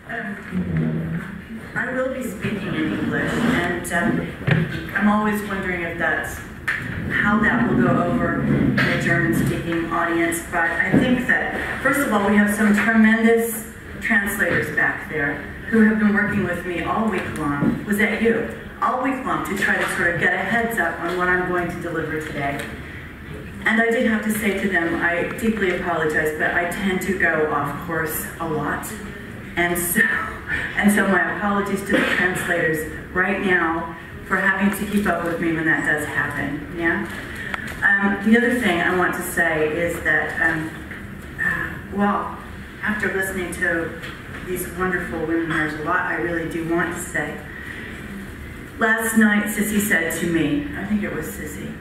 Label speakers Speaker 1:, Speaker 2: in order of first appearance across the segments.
Speaker 1: I will be speaking in English, and I'm always wondering if that's how that will go over in a German-speaking audience. But I think that, first of all, we have some tremendous translators back there who have been working with me all week long. Was that you? All week long to try to sort of get a heads up on what I'm going to deliver today. And I did have to say to them, I deeply apologize, but I tend to go off course a lot. And so my apologies to the translators right now for having to keep up with me when that does happen, yeah? The other thing I want to say is that, well, after listening to these wonderful women, there's a lot I really do want to say. Last night, Sissy said to me, I think it was Sissy,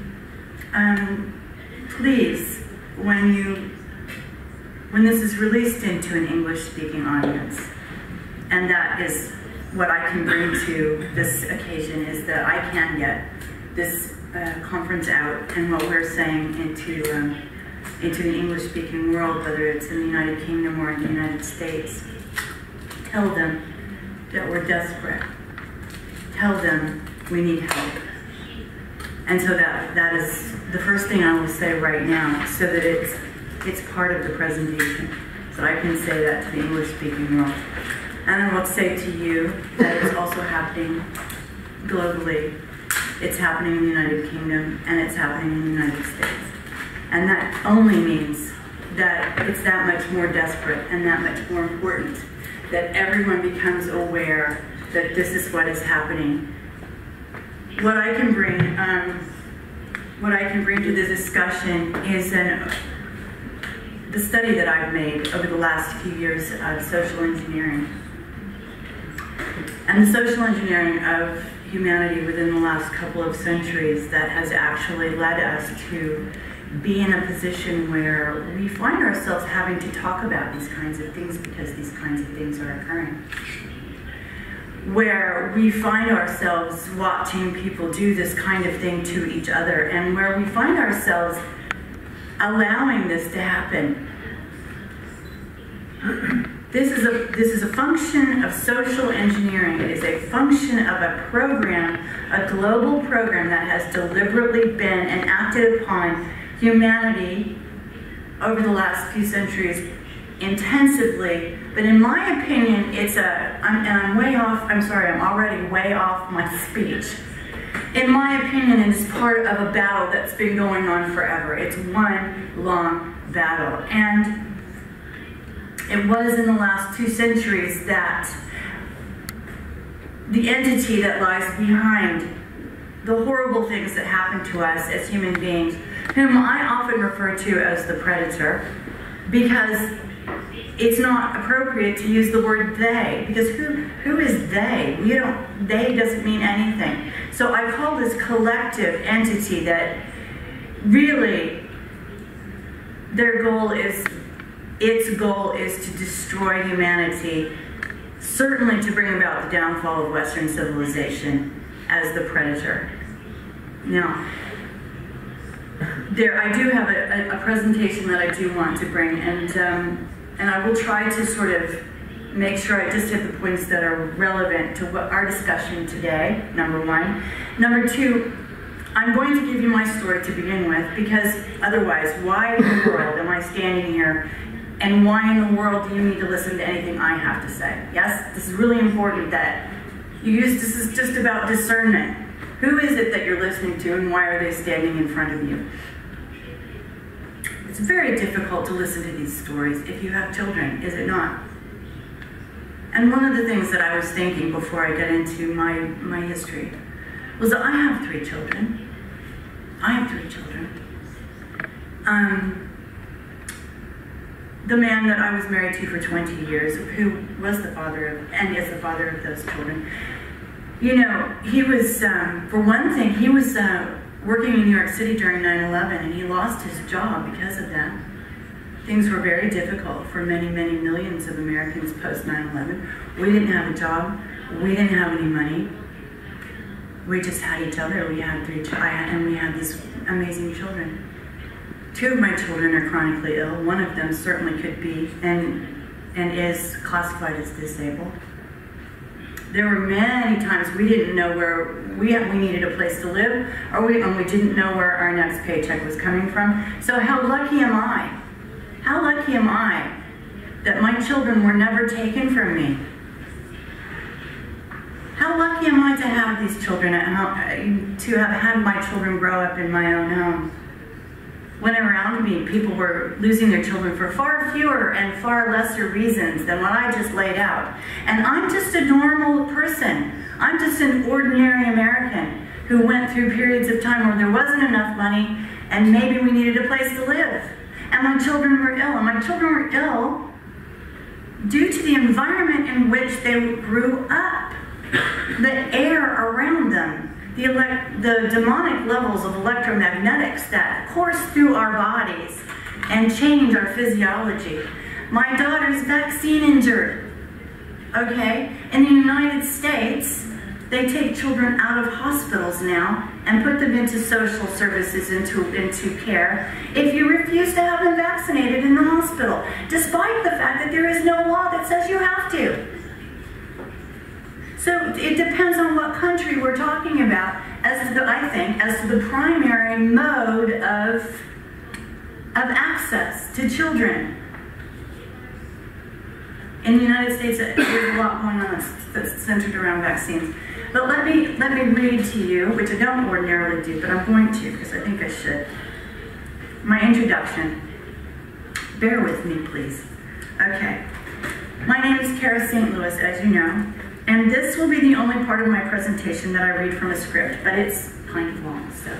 Speaker 1: please, when this is released into an English-speaking audience, and that is what I can bring to this occasion, is that I can get this conference out and what we're saying into an English-speaking world, whether it's in the United Kingdom or in the United States. Tell them that we're desperate. Tell them we need help. And so that is the first thing I will say right now, so that it's part of the presentation, so I can say that to the English-speaking world. And I will say to you that it's also happening globally. It's happening in the United Kingdom, and it's happening in the United States. And that only means that it's that much more desperate and that much more important that everyone becomes aware that this is what is happening. What I can bring to the discussion is the study that I've made over the last few years of social engineering. And the social engineering of humanity within the last couple of centuries that has actually led us to be in a position where we find ourselves having to talk about these kinds of things because these kinds of things are occurring. Where we find ourselves watching people do this kind of thing to each other, and where we find ourselves allowing this to happen. This is a function of social engineering. It is a function of a program, a global program that has deliberately been enacted upon humanity over the last few centuries intensively. But in my opinion, I'm way off, I'm sorry, I'm already way off my speech. In my opinion, it is part of a battle that's been going on forever. It's one long battle. And it was in the last 2 centuries that the entity that lies behind the horrible things that happen to us as human beings, whom I often refer to as the predator, because it's not appropriate to use the word they, because who is they? They doesn't mean anything. So I call this collective entity that really its goal is to destroy humanity, certainly to bring about the downfall of Western civilization as the predator. Now, I do have a presentation that I do want to bring, and I will try to sort of make sure I just hit the points that are relevant to what our discussion today, number one. Number two, I'm going to give you my story to begin with, because otherwise, why in the world am I standing here, and why in the world do you need to listen to anything I have to say? Yes, this is really important that this is just about discernment. Who is it that you're listening to, and why are they standing in front of you? It's very difficult to listen to these stories if you have children, is it not? And one of the things that I was thinking before I got into my history was that I have 3 children. I have 3 children. The man that I was married to for 20 years, who was the father of, and is the father of those children, you know, he was, for one thing, he was working in New York City during 9/11, and he lost his job because of that. Things were very difficult for many, many millions of Americans post 9/11. We didn't have a job. We didn't have any money. We just had each other. We had 3 children, and we had these amazing children. 2 of my children are chronically ill. One of them certainly could be, and and is classified as disabled. There were many times we didn't know where we needed a place to live, and we didn't know where our next paycheck was coming from. So how lucky am I? How lucky am I that my children were never taken from me? How lucky am I to have these children at home, to have had my children grow up in my own home? When around me, people were losing their children for far fewer and far lesser reasons than what I just laid out. And I'm just a normal person. I'm just an ordinary American who went through periods of time where there wasn't enough money and maybe we needed a place to live. And my children were ill. And my children were ill due to the environment in which they grew up. The air around them, the demonic levels of electromagnetics that course through our bodies and change our physiology. My daughter's vaccine injured, okay? In the United States, they take children out of hospitals now and put them into social services, into care, if you refuse to have them vaccinated in the hospital, despite the fact that there is no law that says you have to. So it depends on what country we're talking about, I think, as to the primary mode of access to children. In the United States, there's a lot going on that's centered around vaccines. But let me read to you, which I don't ordinarily do, but I'm going to because I think I should. My introduction. Bear with me, please. Okay. My name is Cara St. Louis, as you know. And this will be the only part of my presentation that I read from a script, but it's kind of long, so.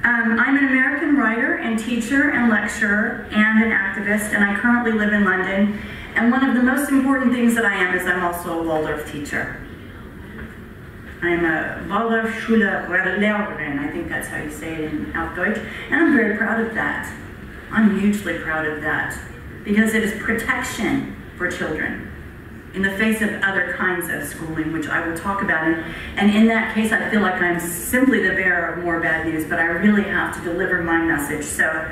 Speaker 1: I'm an American writer and teacher and lecturer and an activist, and I currently live in London. And one of the most important things that I am is I'm also a Waldorf teacher. I'm a Waldorfschule-Lehrerin, I think that's how you say it in Altdeutsch, and I'm very proud of that. I'm hugely proud of that, because it is protection for children in the face of other kinds of schooling, which I will talk about. And in that case, I feel like I'm simply the bearer of more bad news, but I really have to deliver my message, so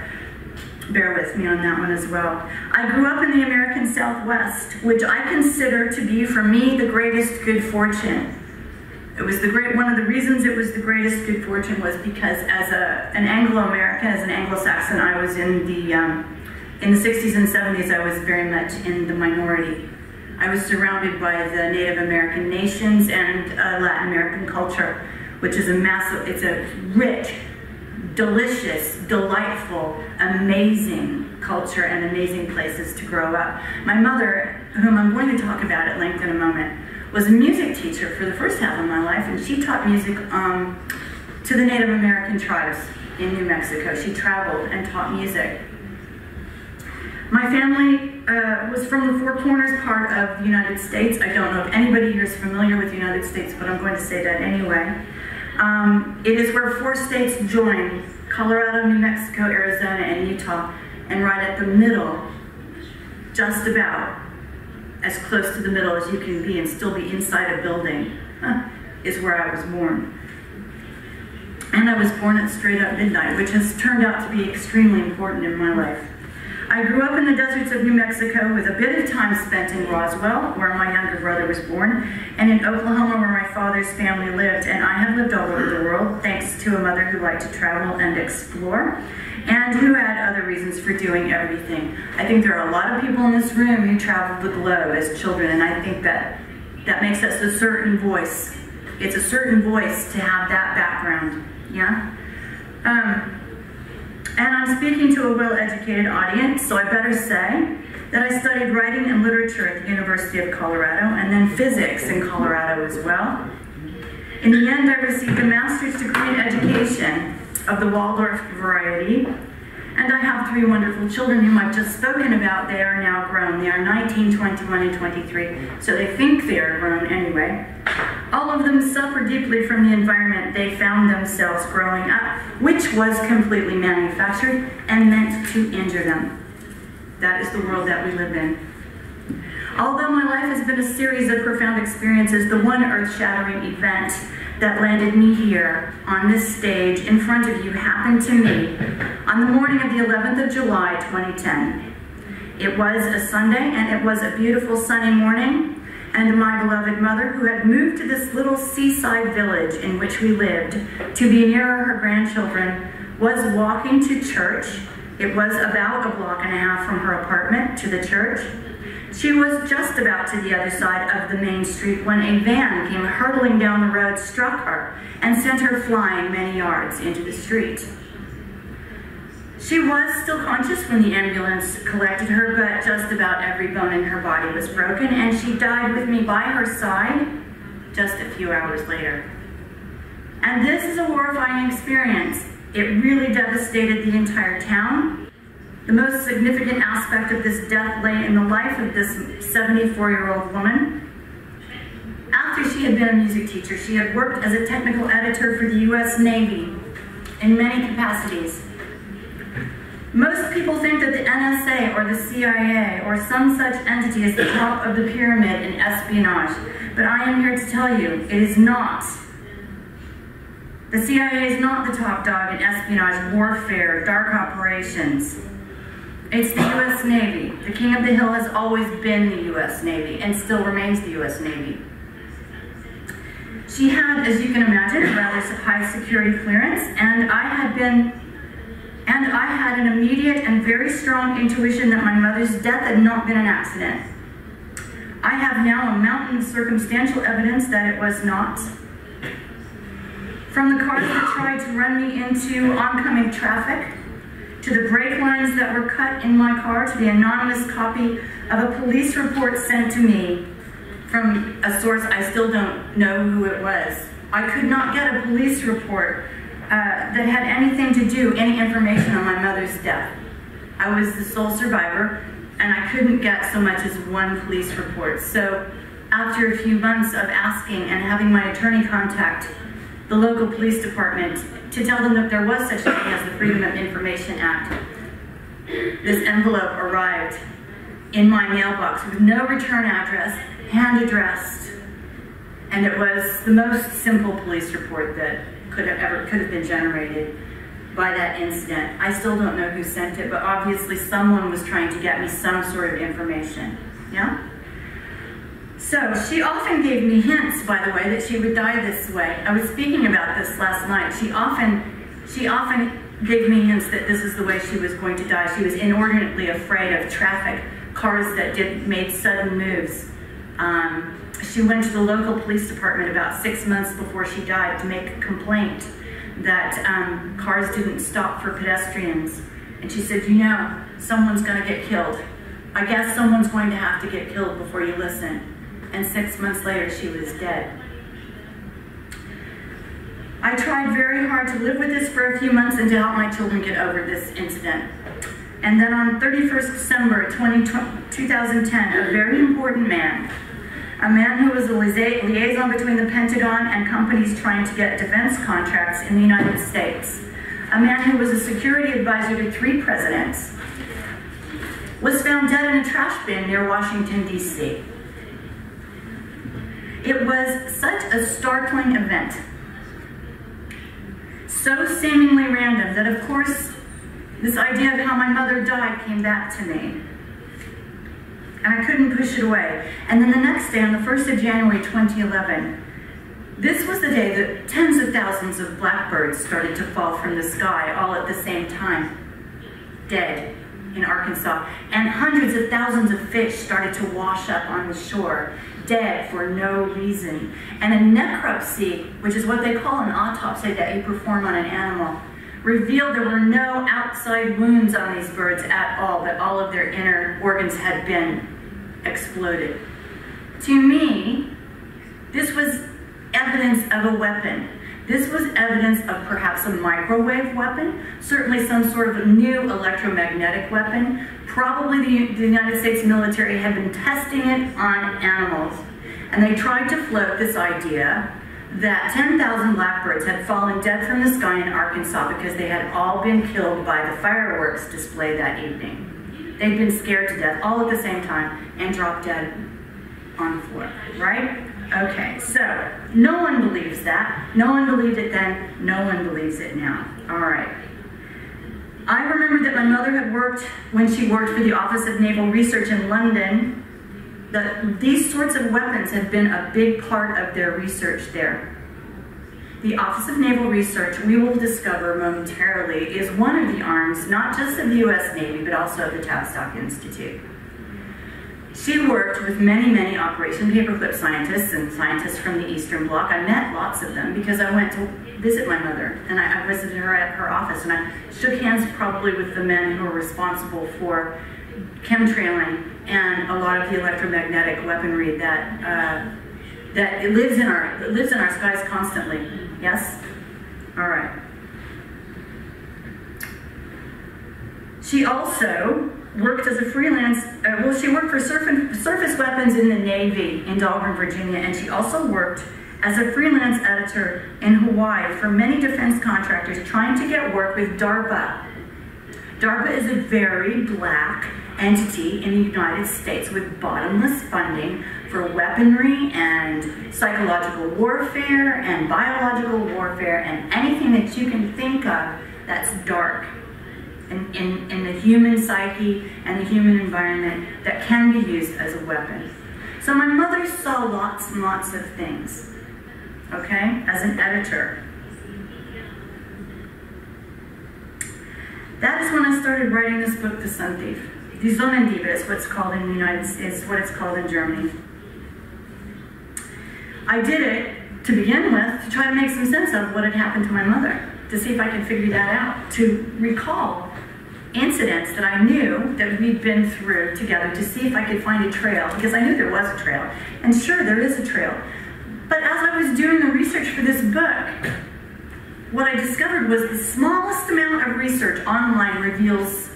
Speaker 1: bear with me on that one as well. I grew up in the American Southwest, which I consider to be, for me, the greatest good fortune. It was one of the reasons it was the greatest good fortune was because as an Anglo-American, as an Anglo-Saxon, I was in the 60s and 70s, I was very much in the minority. I was surrounded by the Native American nations and Latin American culture, which is it's a rich, delicious, delightful, amazing culture and amazing places to grow up. My mother, whom I'm going to talk about at length in a moment, was a music teacher for the first half of my life, and she taught music to the Native American tribes in New Mexico. She traveled and taught music. My family was from the Four Corners part of the United States. I don't know if anybody here is familiar with the United States, but I'm going to say that anyway. It is where 4 states join: Colorado, New Mexico, Arizona, and Utah. And right at the middle, just about as close to the middle as you can be and still be inside a building, is where I was born. And I was born at straight up midnight, which has turned out to be extremely important in my life. I grew up in the deserts of New Mexico with a bit of time spent in Roswell, where my younger brother was born, and in Oklahoma, where my father's family lived. And I have lived all over the world, thanks to a mother who liked to travel and explore, and who had other reasons for doing everything. I think there are a lot of people in this room who traveled the globe as children, and I think that makes us a certain voice. It's a certain voice to have that background, yeah? And I'm speaking to a well-educated audience, so I better say that I studied writing and literature at the University of Colorado, and then physics in Colorado as well. In the end, I received a master's degree in education of the Waldorf variety, and I have 3 wonderful children whom I've just spoken about. They are now grown. They are 19, 21, and 23, so they think they are grown anyway. All of them suffer deeply from the environment they found themselves growing up, which was completely manufactured and meant to injure them. That is the world that we live in. Although my life has been a series of profound experiences, the one earth-shattering event that landed me here on this stage in front of you happened to me on the morning of the 11th of July, 2010. It was a Sunday, and it was a beautiful sunny morning, and my beloved mother, who had moved to this little seaside village in which we lived to be nearer her grandchildren, was walking to church. It was about a block and a half from her apartment to the church. She was just about to the other side of the main street when a van came hurtling down the road, struck her, and sent her flying many yards into the street. She was still conscious when the ambulance collected her, but just about every bone in her body was broken, and she died with me by her side just a few hours later. And this is a horrifying experience. It really devastated the entire town. The most significant aspect of this death lay in the life of this 74-year-old woman. After she had been a music teacher, she had worked as a technical editor for the U.S. Navy in many capacities. Most people think that the NSA or the CIA or some such entity is the top of the pyramid in espionage, but I am here to tell you, it is not. The CIA is not the top dog in espionage, warfare, dark operations. It's the U.S. Navy. The king of the hill has always been the U.S. Navy and still remains the U.S. Navy. She had, as you can imagine, a rather high security clearance, and I had an immediate and very strong intuition that my mother's death had not been an accident. I have now a mountain of circumstantial evidence that it was not. From the cars that tried to run me into oncoming traffic, to the brake lines that were cut in my car, to the anonymous copy of a police report sent to me from a source I still don't know who it was. I could not get a police report that had anything to do, any information on my mother's death. I was the sole survivor, and I couldn't get so much as one police report. So after a few months of asking and having my attorney contact the local police department to tell them that there was such a thing as the Freedom of Information Act, this envelope arrived in my mailbox with no return address, hand addressed, and it was the most simple police report that could have been generated by that incident. I still don't know who sent it, but obviously someone was trying to get me some sort of information. Yeah? So she often gave me hints, by the way, that she would die this way. I was speaking about this last night. She often gave me hints that this is the way she was going to die. She was inordinately afraid of traffic, cars that made sudden moves. She went to the local police department about 6 months before she died to make a complaint that cars didn't stop for pedestrians. And she said, you know, someone's going to get killed. I guess someone's going to have to get killed before you listen. And 6 months later, she was dead. I tried very hard to live with this for a few months and to help my children get over this incident. And then on 31st December 2010, a very important man, a man who was a liaison between the Pentagon and companies trying to get defense contracts in the United States, a man who was a security advisor to 3 presidents, was found dead in a trash bin near Washington, D.C. It was such a startling event, so seemingly random that, of course, this idea of how my mother died came back to me. And I couldn't push it away. And then the next day, on the 1st of January 2011, this was the day that tens of thousands of blackbirds started to fall from the sky all at the same time, dead in Arkansas. And hundreds of thousands of fish started to wash up on the shore, dead for no reason. And a necropsy, which is what they call an autopsy that you perform on an animal, revealed there were no outside wounds on these birds at all, that all of their inner organs had been exploded. To me, this was evidence of a weapon. This was evidence of perhaps a microwave weapon, certainly some sort of a new electromagnetic weapon. Probably the United States military had been testing it on animals, and they tried to float this idea that 10,000 blackbirds had fallen dead from the sky in Arkansas because they had all been killed by the fireworks display that evening. They'd been scared to death all at the same time and dropped dead on the floor, right? Okay, so no one believes that. No one believed it then. No one believes it now. All right. I remember that my mother had worked, when she worked for the Office of Naval Research in London, that these sorts of weapons had been a big part of their research there. The Office of Naval Research, we will discover momentarily, is one of the arms, not just of the US Navy, but also of the Tavistock Institute. She worked with many, many Operation Paperclip scientists and scientists from the Eastern Bloc. I met lots of them because I went to visit my mother, and I visited her at her office, and I shook hands probably with the men who were responsible for chemtrailing and a lot of the electromagnetic weaponry that it lives in our skies constantly. Yes? All right. She also worked as a freelance, she worked for surface weapons in the Navy in Dahlgren, Virginia, and she also worked as a freelance editor in Hawaii for many defense contractors trying to get work with DARPA. DARPA is a very black entity in the United States with bottomless funding for weaponry and psychological warfare and biological warfare and anything that you can think of that's dark in the human psyche and the human environment that can be used as a weapon. So my mother saw lots and lots of things, okay, as an editor. That is when I started writing this book, The Sun Thief. Die Sonnendiebe is what it's called in the United States, what it's called in Germany. I did it, to begin with, to try to make some sense of what had happened to my mother, to see if I could figure that out, to recall incidents that I knew that we'd been through together, to see if I could find a trail, because I knew there was a trail. And sure, there is a trail. But as I was doing the research for this book, what I discovered was the smallest amount of research online reveals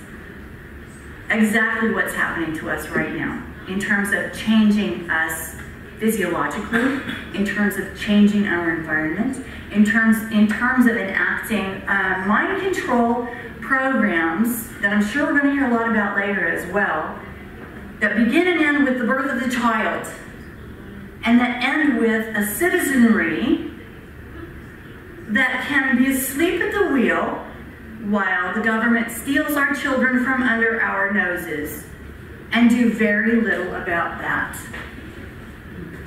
Speaker 1: exactly what's happening to us right now in terms of changing us physiologically, in terms of changing our environment, in terms of enacting mind control programs that I'm sure we're going to hear a lot about later as well, that begin and end with the birth of the child, and that end with a citizenry that can be asleep at the wheel while the government steals our children from under our noses and do very little about that.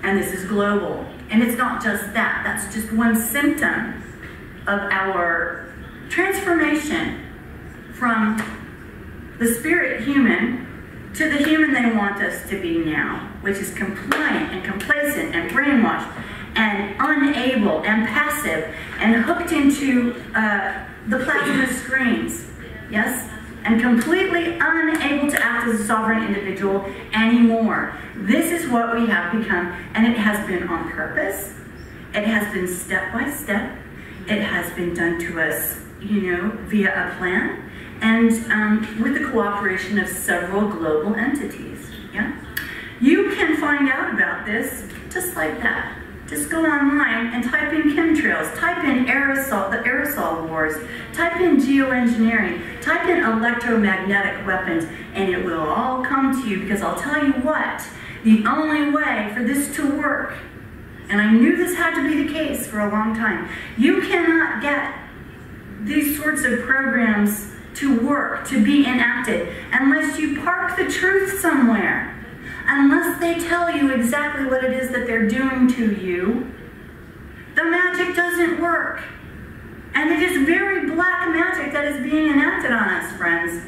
Speaker 1: And this is global. And it's not just that. That's just one symptom of our transformation from the spirit human to the human they want us to be now, which is compliant and complacent and brainwashed and unable and passive and hooked into the plasma screens, yes? And completely unable to act as a sovereign individual anymore. This is what we have become, and it has been on purpose. It has been step by step. It has been done to us, you know, via a plan, and with the cooperation of several global entities, yeah? You can find out about this just like that. Just go online and type in chemtrails, type in the aerosol wars, type in geoengineering, type in electromagnetic weapons, and it will all come to you, because I'll tell you what, the only way for this to work, and I knew this had to be the case for a long time, you cannot get these sorts of programs to work, to be enacted, unless you park the truth somewhere. Unless they tell you exactly what it is that they're doing to you, the magic doesn't work. And it is very black magic that is being enacted on us, friends.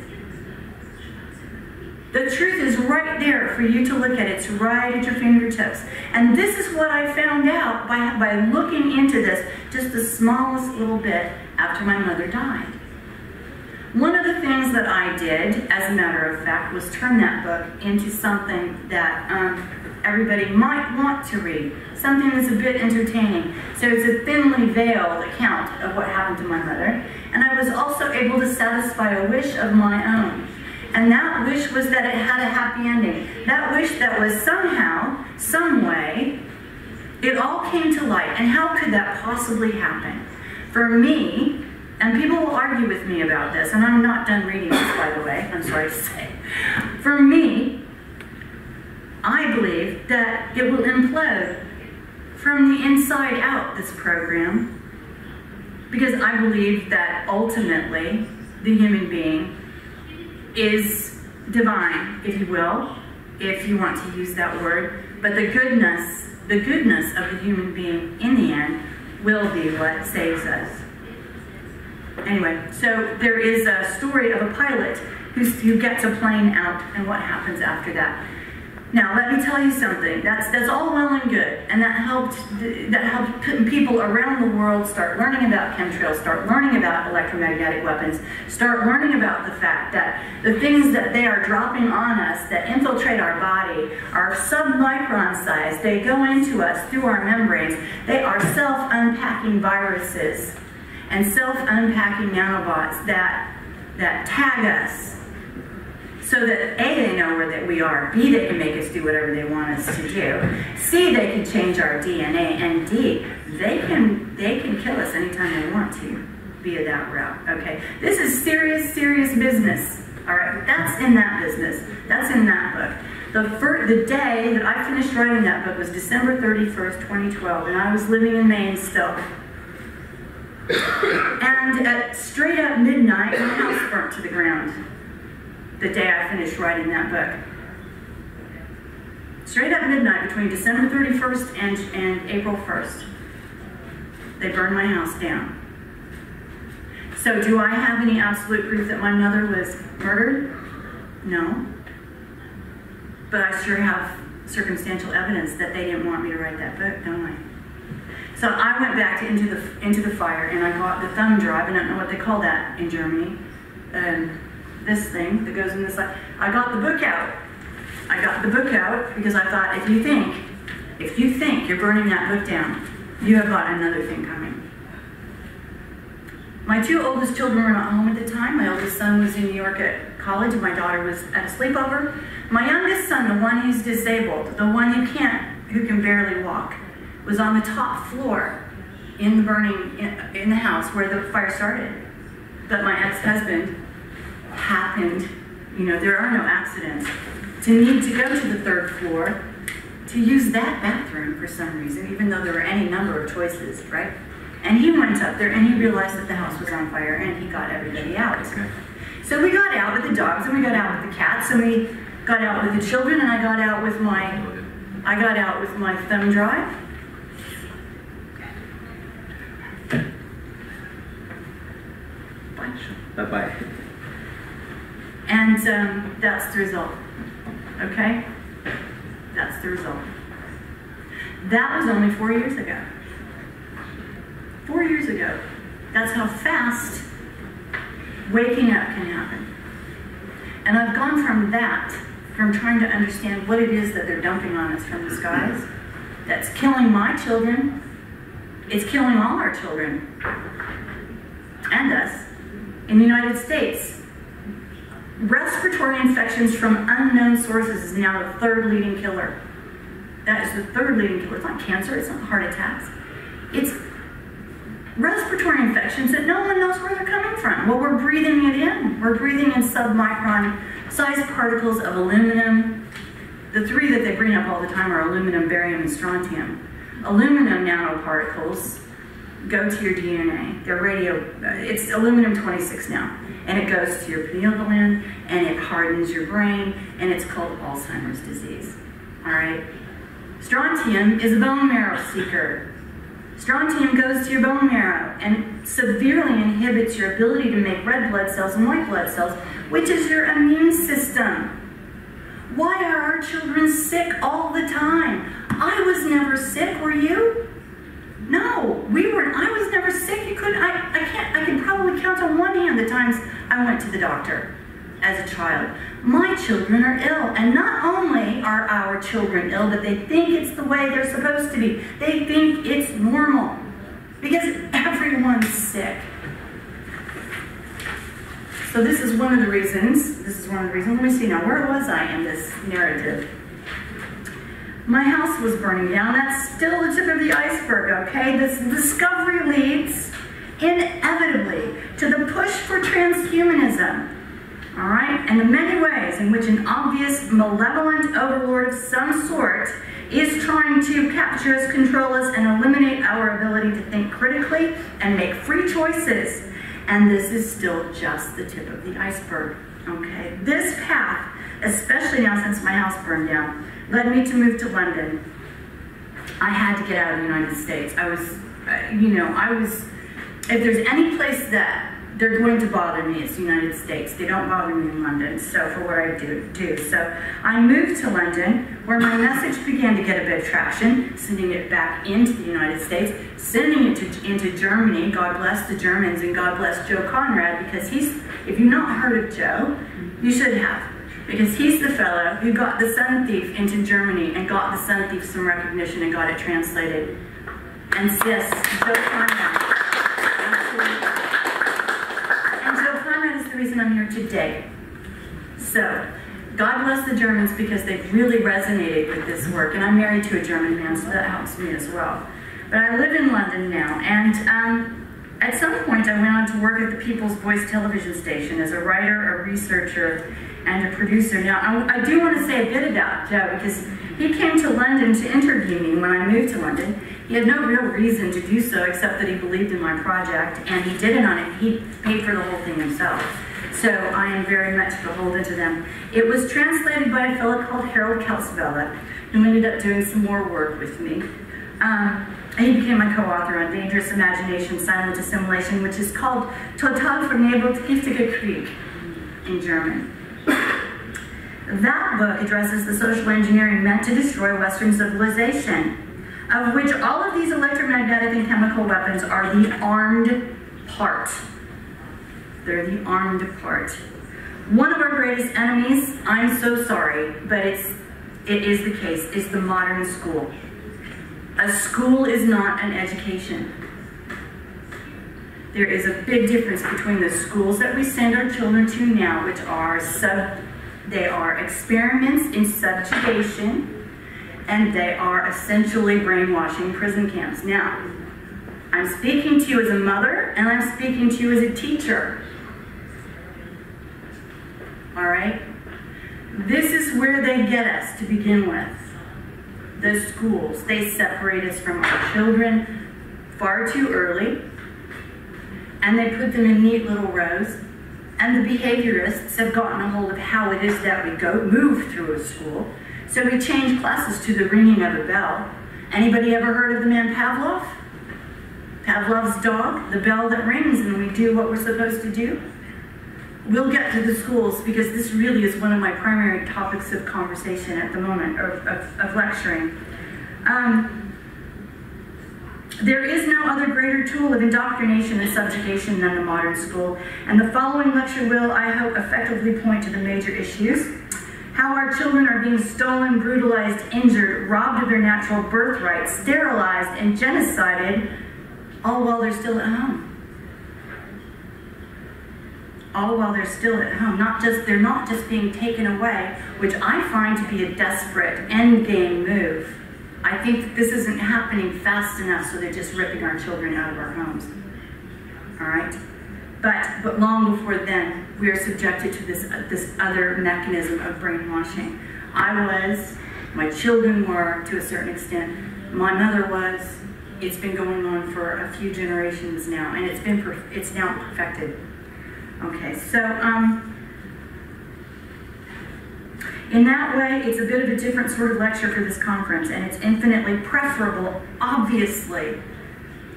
Speaker 1: The truth is right there for you to look at. It's right at your fingertips. And this is what I found out by looking into this just the smallest little bit after my mother died. One of the things that I did, as a matter of fact, was turn that book into something that everybody might want to read, something that's a bit entertaining. So it's a thinly veiled account of what happened to my mother, and I was also able to satisfy a wish of my own. And that wish was that it had a happy ending. That wish that was somehow, some way, it all came to light. And how could that possibly happen? For me, and people will argue with me about this, and I'm not done reading this, by the way, I'm sorry to say. For me, I believe that it will implode from the inside out, this program, because I believe that ultimately the human being is divine, if you will, if you want to use that word, but the goodness of the human being in the end will be what saves us. Anyway, so there is a story of a pilot who gets a plane out and what happens after that. Now, let me tell you something. That's all well and good, and that helped people around the world start learning about chemtrails, start learning about electromagnetic weapons, start learning about the fact that the things that they are dropping on us that infiltrate our body are submicron size. They go into us through our membranes. They are self-unpacking viruses and self-unpacking nanobots that tag us, so that A, they know where that we are, B, they can make us do whatever they want us to do, C, they can change our DNA, and D, they can kill us anytime they want to via that route. Okay, this is serious business. All right, that's in that business. That's in that book. The day that I finished writing that book was December 31st, 2012, and I was living in Maine still. And at straight up midnight, my house burnt to the ground. The day I finished writing that book. Straight up midnight between December 31st and April 1st. They burned my house down. So do I have any absolute proof that my mother was murdered? No. But I sure have circumstantial evidence that they didn't want me to write that book, don't I? So I went back to into the fire and I got the thumb drive. I don't know what they call that in Germany. This thing that goes in this side. I got the book out. I got the book out because I thought, if you think you're burning that book down, you have got another thing coming. My two oldest children were not home at the time. My oldest son was in New York at college, and my daughter was at a sleepover. My youngest son, the one who's disabled, the one who can barely walk, was on the top floor in the house where the fire started. But my ex-husband happened, there are no accidents, to need to go to the third floor to use that bathroom for some reason, even though there were any number of choices, right? And he went up there and he realized that the house was on fire and he got everybody out. Okay. So we got out with the dogs and we got out with the cats and we got out with the children, and I got out with my thumb drive.
Speaker 2: Bye-bye.
Speaker 1: And that's the result, okay? That's the result. That was only 4 years ago. 4 years ago. That's how fast waking up can happen. And I've gone from trying to understand what it is that they're dumping on us from the skies, that's killing my children, it's killing all our children, and us, in the United States. Respiratory infections from unknown sources is now the third leading killer. That is the third leading killer. It's not cancer, it's not heart attacks. It's respiratory infections that no one knows where they're coming from. Well, we're breathing it in. We're breathing in submicron sized particles of aluminum. The three that they bring up all the time are aluminum, barium, and strontium. Aluminum nanoparticles go to your DNA. They're it's aluminum-26 now. And it goes to your pineal gland, and it hardens your brain, and it's called Alzheimer's disease. All right? Strontium is a bone marrow seeker. Strontium goes to your bone marrow and severely inhibits your ability to make red blood cells and white blood cells, which is your immune system. Why are our children sick all the time? I was never sick, were you? No, I was never sick. I can probably count on one hand the times I went to the doctor as a child. My children are ill, and not only are our children ill, but they think it's the way they're supposed to be. They think it's normal, because everyone's sick. So this is one of the reasons, let me see now, where was I in this narrative? My house was burning down. That's still the tip of the iceberg, okay? This discovery leads inevitably to the push for transhumanism, all right? And the many ways in which an obvious malevolent overlord of some sort is trying to capture us, control us, and eliminate our ability to think critically and make free choices. And this is still just the tip of the iceberg, okay? This path, especially now since my house burned down, led me to move to London. I had to get out of the United States. I was, if there's any place that they're going to bother me, it's the United States. They don't bother me in London, so for what I do. So I moved to London, where my message began to get a bit of traction, sending it back into the United States, sending it into Germany. God bless the Germans, and God bless Joe Conrad, because if you've not heard of Joe, you should have. Because he's the fellow who got The Sun Thief into Germany and got The Sun Thief some recognition and got it translated. And yes, Joe Conrad. The reason I'm here today. So, God bless the Germans, because they've really resonated with this work, and I'm married to a German man, so that helps me as well. But I live in London now, and at some point I went on to work at the People's Voice television station as a writer, a researcher, and a producer. Now, I do want to say a bit about Joe, because he came to London to interview me when I moved to London. He had no real reason to do so, except that he believed in my project, and he did it on it. He paid for the whole thing himself. So I am very much beholden to them. It was translated by a fellow called Harold Kelsvella, who ended up doing some more work with me. He became my co-author on Dangerous Imagination, Silent Assimilation, which is called Total Vernebelt Giftiger Krieg in German. That book addresses the social engineering meant to destroy Western civilization, of which all of these electromagnetic and chemical weapons are the armed part. They're the armed part. One of our greatest enemies, I'm so sorry, but it is the case, is the modern school. A school is not an education. There is a big difference between the schools that we send our children to now, which are they are experiments in subjugation, and they are essentially brainwashing prison camps. Now, I'm speaking to you as a mother, and I'm speaking to you as a teacher. All right? This is where they get us to begin with. The schools. They separate us from our children far too early, and they put them in neat little rows. And the behaviorists have gotten a hold of how it is that we move through a school. So we change classes to the ringing of a bell. Anybody ever heard of the man Pavlov? Pavlov's dog, the bell that rings and we do what we're supposed to do? We'll get to the schools, because this really is one of my primary topics of conversation at the moment, of lecturing. There is no other greater tool of indoctrination and subjugation than the modern school, and the following lecture will, I hope, effectively point to the major issues. How our children are being stolen, brutalized, injured, robbed of their natural birthright, sterilized, and genocided, all while they're still at home. All while they're still at home. They're not just being taken away, which I find to be a desperate endgame move. I think that this isn't happening fast enough, so they're just ripping our children out of our homes. All right? But long before then, we are subjected to this other mechanism of brainwashing. I was, my children were to a certain extent, my mother was. It's been going on for a few generations now, and it's now perfected. Okay, so in that way, it's a bit of a different sort of lecture for this conference, and it's infinitely preferable, obviously,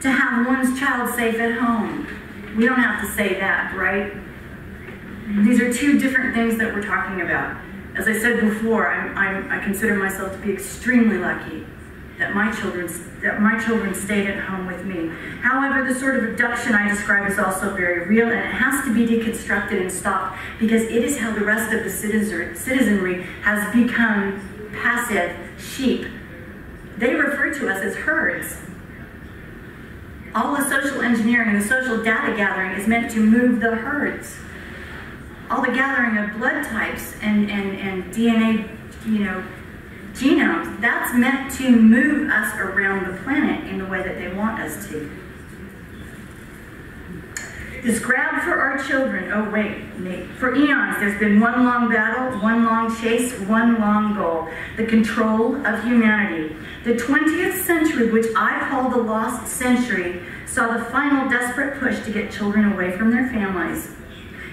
Speaker 1: to have one's child safe at home. We don't have to say that, right? These are two different things that we're talking about. As I said before, I consider myself to be extremely lucky that my children stayed at home with me. However, the sort of abduction I describe is also very real, and it has to be deconstructed and stopped, because it is how the rest of the citizenry has become passive sheep. They refer to us as herds. All the social engineering and the social data gathering is meant to move the herds. All the gathering of blood types and DNA, genomes, that's meant to move us around the planet in the way that they want us to. This grab for our children, oh wait, Nate, for eons there's been one long battle, one long chase, one long goal, the control of humanity. The 20th century, which I call the lost century, saw the final desperate push to get children away from their families.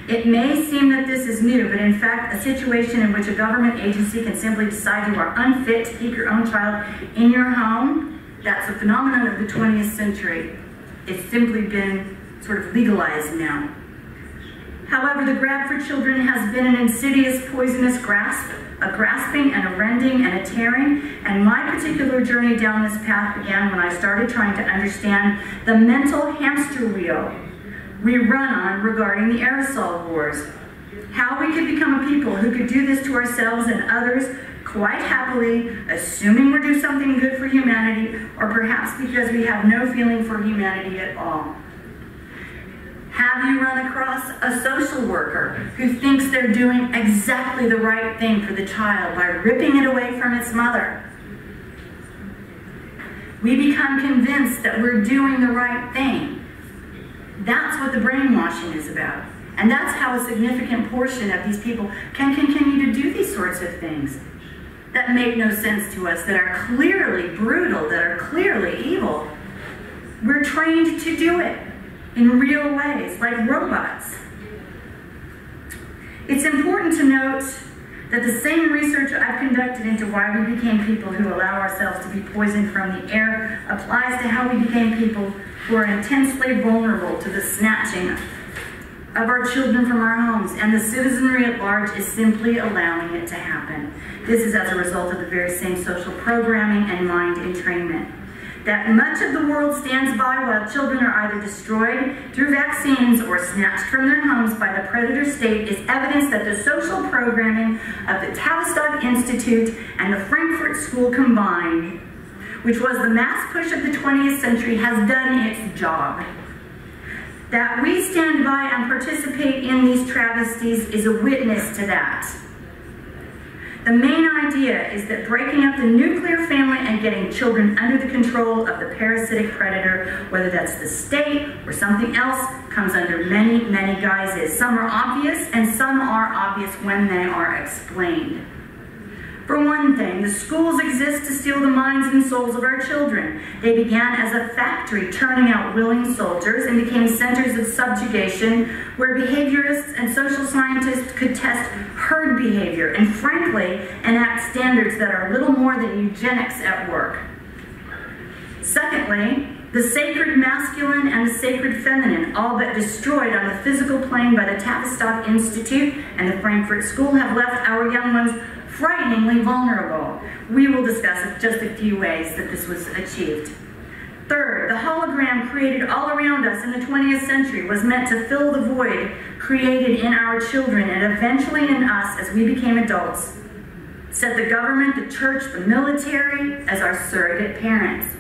Speaker 1: It may seem that this is new, but in fact, a situation in which a government agency can simply decide you are unfit to keep your own child in your home, that's a phenomenon of the 20th century. It's simply been sort of legalized now. However, the grab for children has been an insidious, poisonous grasp, a grasping and a rending and a tearing, and my particular journey down this path began when I started trying to understand the mental hamster wheel we run on regarding the aerosol wars. How we could become a people who could do this to ourselves and others quite happily, assuming we're doing something good for humanity, or perhaps because we have no feeling for humanity at all. Have you run across a social worker who thinks they're doing exactly the right thing for the child by ripping it away from its mother? We become convinced that we're doing the right thing. That's what the brainwashing is about. And that's how a significant portion of these people can continue to do these sorts of things that make no sense to us, that are clearly brutal, that are clearly evil. We're trained to do it in real ways, like robots. It's important to note that the same research I've conducted into why we became people who allow ourselves to be poisoned from the air applies to how we became people who are intensely vulnerable to the snatching of our children from our homes, and the citizenry at large is simply allowing it to happen. This is as a result of the very same social programming and mind entrainment. That much of the world stands by while children are either destroyed through vaccines or snatched from their homes by the predator state is evidence that the social programming of the Tavistock Institute and the Frankfurt School combined, which was the mass push of the 20th century, has done its job. That we stand by and participate in these travesties is a witness to that. The main idea is that breaking up the nuclear family and getting children under the control of the parasitic predator, whether that's the state or something else, comes under many, many guises. Some are obvious, and some are obvious when they are explained. For one thing, the schools exist to steal the minds and souls of our children. They began as a factory turning out willing soldiers and became centers of subjugation where behaviorists and social scientists could test herd behavior and, frankly, enact standards that are little more than eugenics at work. Secondly, the sacred masculine and the sacred feminine, all but destroyed on the physical plane by the Tavistock Institute and the Frankfurt School, have left our young ones frighteningly vulnerable. We will discuss just a few ways that this was achieved. Third, the hologram created all around us in the 20th century was meant to fill the void created in our children and eventually in us as we became adults. Set the government, the church, the military as our surrogate parents.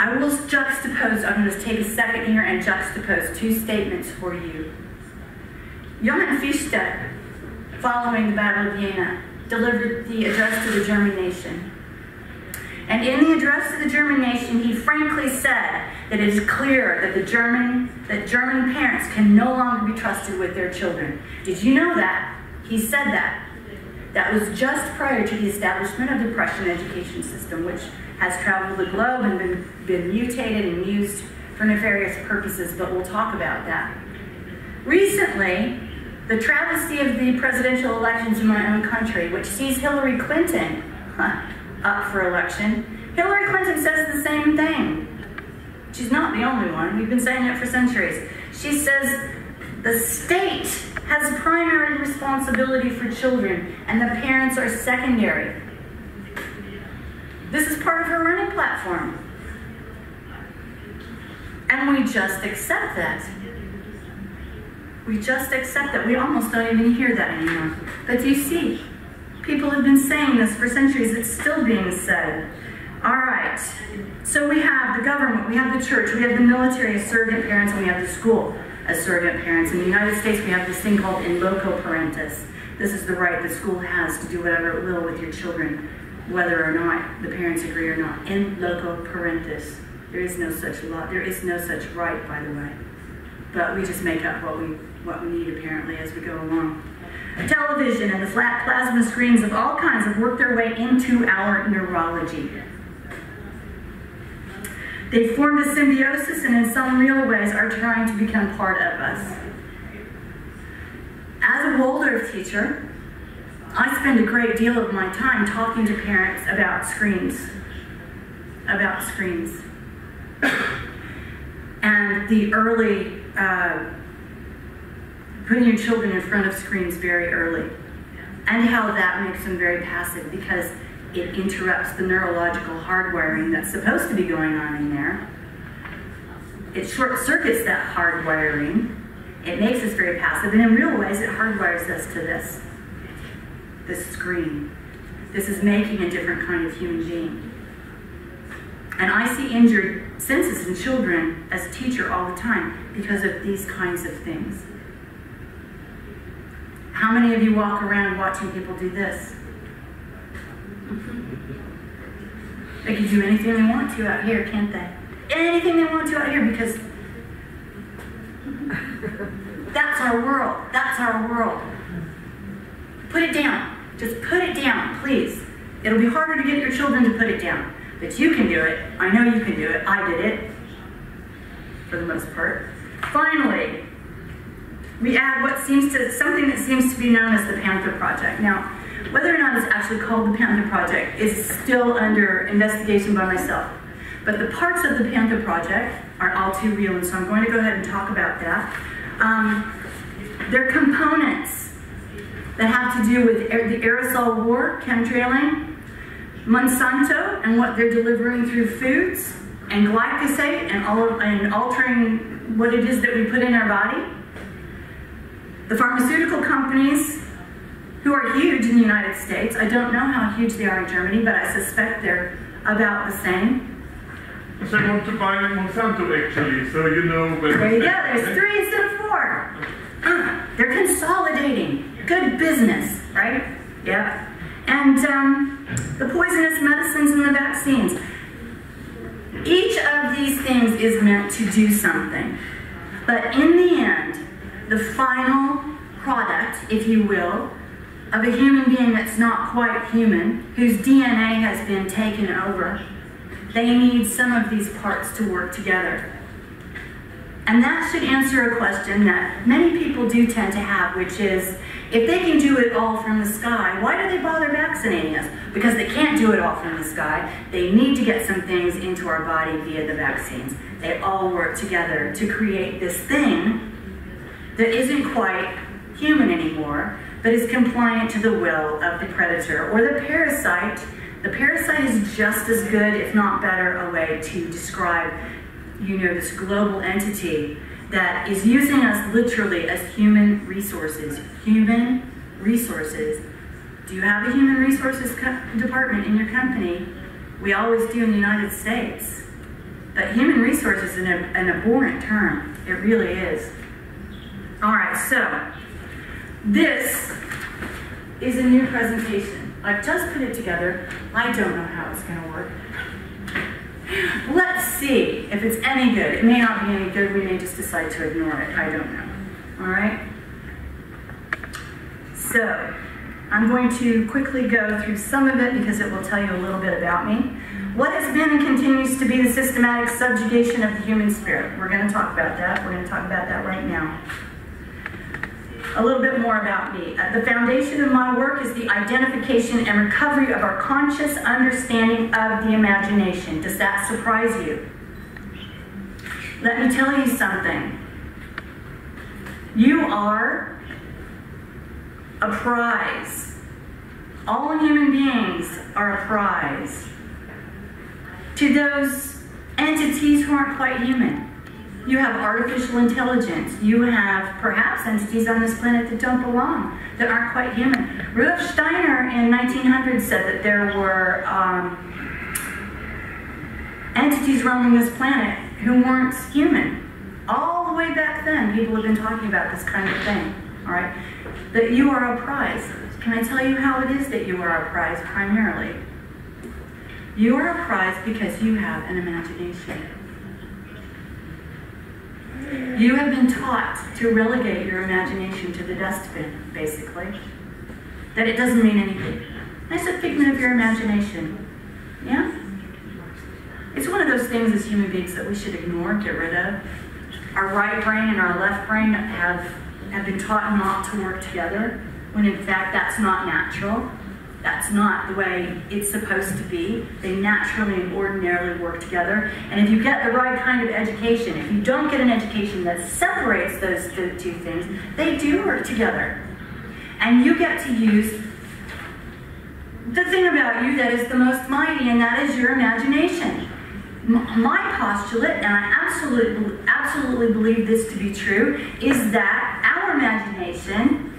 Speaker 1: I will juxtapose, I'm going to take a second here and juxtapose two statements for you. Johann Fichte, following the Battle of Vienna, delivered the address to the German nation. And in the address to the German nation, he frankly said that it is clear that German parents can no longer be trusted with their children. Did you know that? He said that. That was just prior to the establishment of the Prussian education system, which has traveled the globe and been mutated and used for nefarious purposes, but we'll talk about that. Recently, the travesty of the presidential elections in my own country, which sees Hillary Clinton up for election, Hillary Clinton says the same thing. She's not the only one. We've been saying it for centuries. She says the state has primary responsibility for children and the parents are secondary. This is part of her running platform. And we just accept that. We just accept that. We almost don't even hear that anymore. But you see, people have been saying this for centuries. It's still being said. All right. So we have the government, we have the church, we have the military as surrogate parents, and we have the school as surrogate parents. In the United States, we have this thing called in loco parentis. This is the right the school has to do whatever it will with your children, whether or not the parents agree or not. In loco parentis. There is no such law. There is no such right, by the way. But we just make up what we need, apparently, as we go along. Television and the flat plasma screens of all kinds have worked their way into our neurology. They formed a symbiosis and in some real ways are trying to become part of us. As a Waldorf teacher, I spend a great deal of my time talking to parents about screens. And the early, putting your children in front of screens very early. And how that makes them very passive because it interrupts the neurological hardwiring that's supposed to be going on in there. It short circuits that hardwiring. It makes us very passive, and in real ways it hardwires us to this screen. This is making a different kind of human being. And I see injured senses in children as a teacher all the time because of these kinds of things. How many of you walk around watching people do this? They can do anything they want to out here, can't they? Anything they want to out here because that's our world. That's our world. Put it down. Just put it down, please. It'll be harder to get your children to put it down. But you can do it. I know you can do it. I did it, for the most part. Finally, we add something that seems to be known as the Panther Project. Now, whether or not it's actually called the Panther Project is still under investigation by myself. But the parts of the Panther Project are all too real, and so I'm going to go ahead and talk about that. They're components that have to do with the aerosol war, chemtrailing, Monsanto and what they're delivering through foods, and glyphosate and altering what it is that we put in our body. The pharmaceutical companies, who are huge in the United States. I don't know how huge they are in Germany, but I suspect they're about the same.
Speaker 2: So I want to buy Monsanto actually, so you know where.
Speaker 1: There you go, there's 3 instead of 4. They're consolidating. Good business, right? Yep. And the poisonous medicines and the vaccines. Each of these things is meant to do something. But in the end, the final product, if you will, of a human being that's not quite human, whose DNA has been taken over, they need some of these parts to work together. And that should answer a question that many people do tend to have, which is, if they can do it all from the sky, why do they bother vaccinating us? Because they can't do it all from the sky. They need to get some things into our body via the vaccines. They all work together to create this thing that isn't quite human anymore, but is compliant to the will of the predator or the parasite. The parasite is just as good, if not better, a way to describe, this global entity that is using us literally as human resources. Human resources. Do you have a human resources department in your company? We always do in the United States. But human resources is an abhorrent term. It really is. All right, so this is a new presentation. I've just put it together. I don't know how it's going to work. Let's see if it's any good. It may not be any good. We may just decide to ignore it. I don't know. All right? So I'm going to quickly go through some of it because it will tell you a little bit about me. What has been and continues to be the systematic subjugation of the human spirit? We're going to talk about that. We're going to talk about that right now. A little bit more about me. The foundation of my work is the identification and recovery of our conscious understanding of the imagination. Does that surprise you? Let me tell you something. You are a prize. All human beings are a prize to those entities who aren't quite human. You have artificial intelligence. You have perhaps entities on this planet that don't belong, that aren't quite human. Rudolf Steiner in 1900 said that there were entities roaming this planet who weren't human. All the way back then, people have been talking about this kind of thing, all right? That you are a prize. Can I tell you how it is that you are a prize primarily? You are a prize because you have an imagination. You have been taught to relegate your imagination to the dustbin, basically. That it doesn't mean anything. It's a figment of your imagination. Yeah? It's one of those things as human beings that we should ignore, get rid of. Our right brain and our left brain have been taught not to work together, when in fact that's not natural. That's not the way it's supposed to be. They naturally and ordinarily work together. And if you get the right kind of education, if you don't get an education that separates those two things, they do work together. And you get to use the thing about you that is the most mighty, and that is your imagination. My postulate, and I absolutely believe this to be true, is that our imagination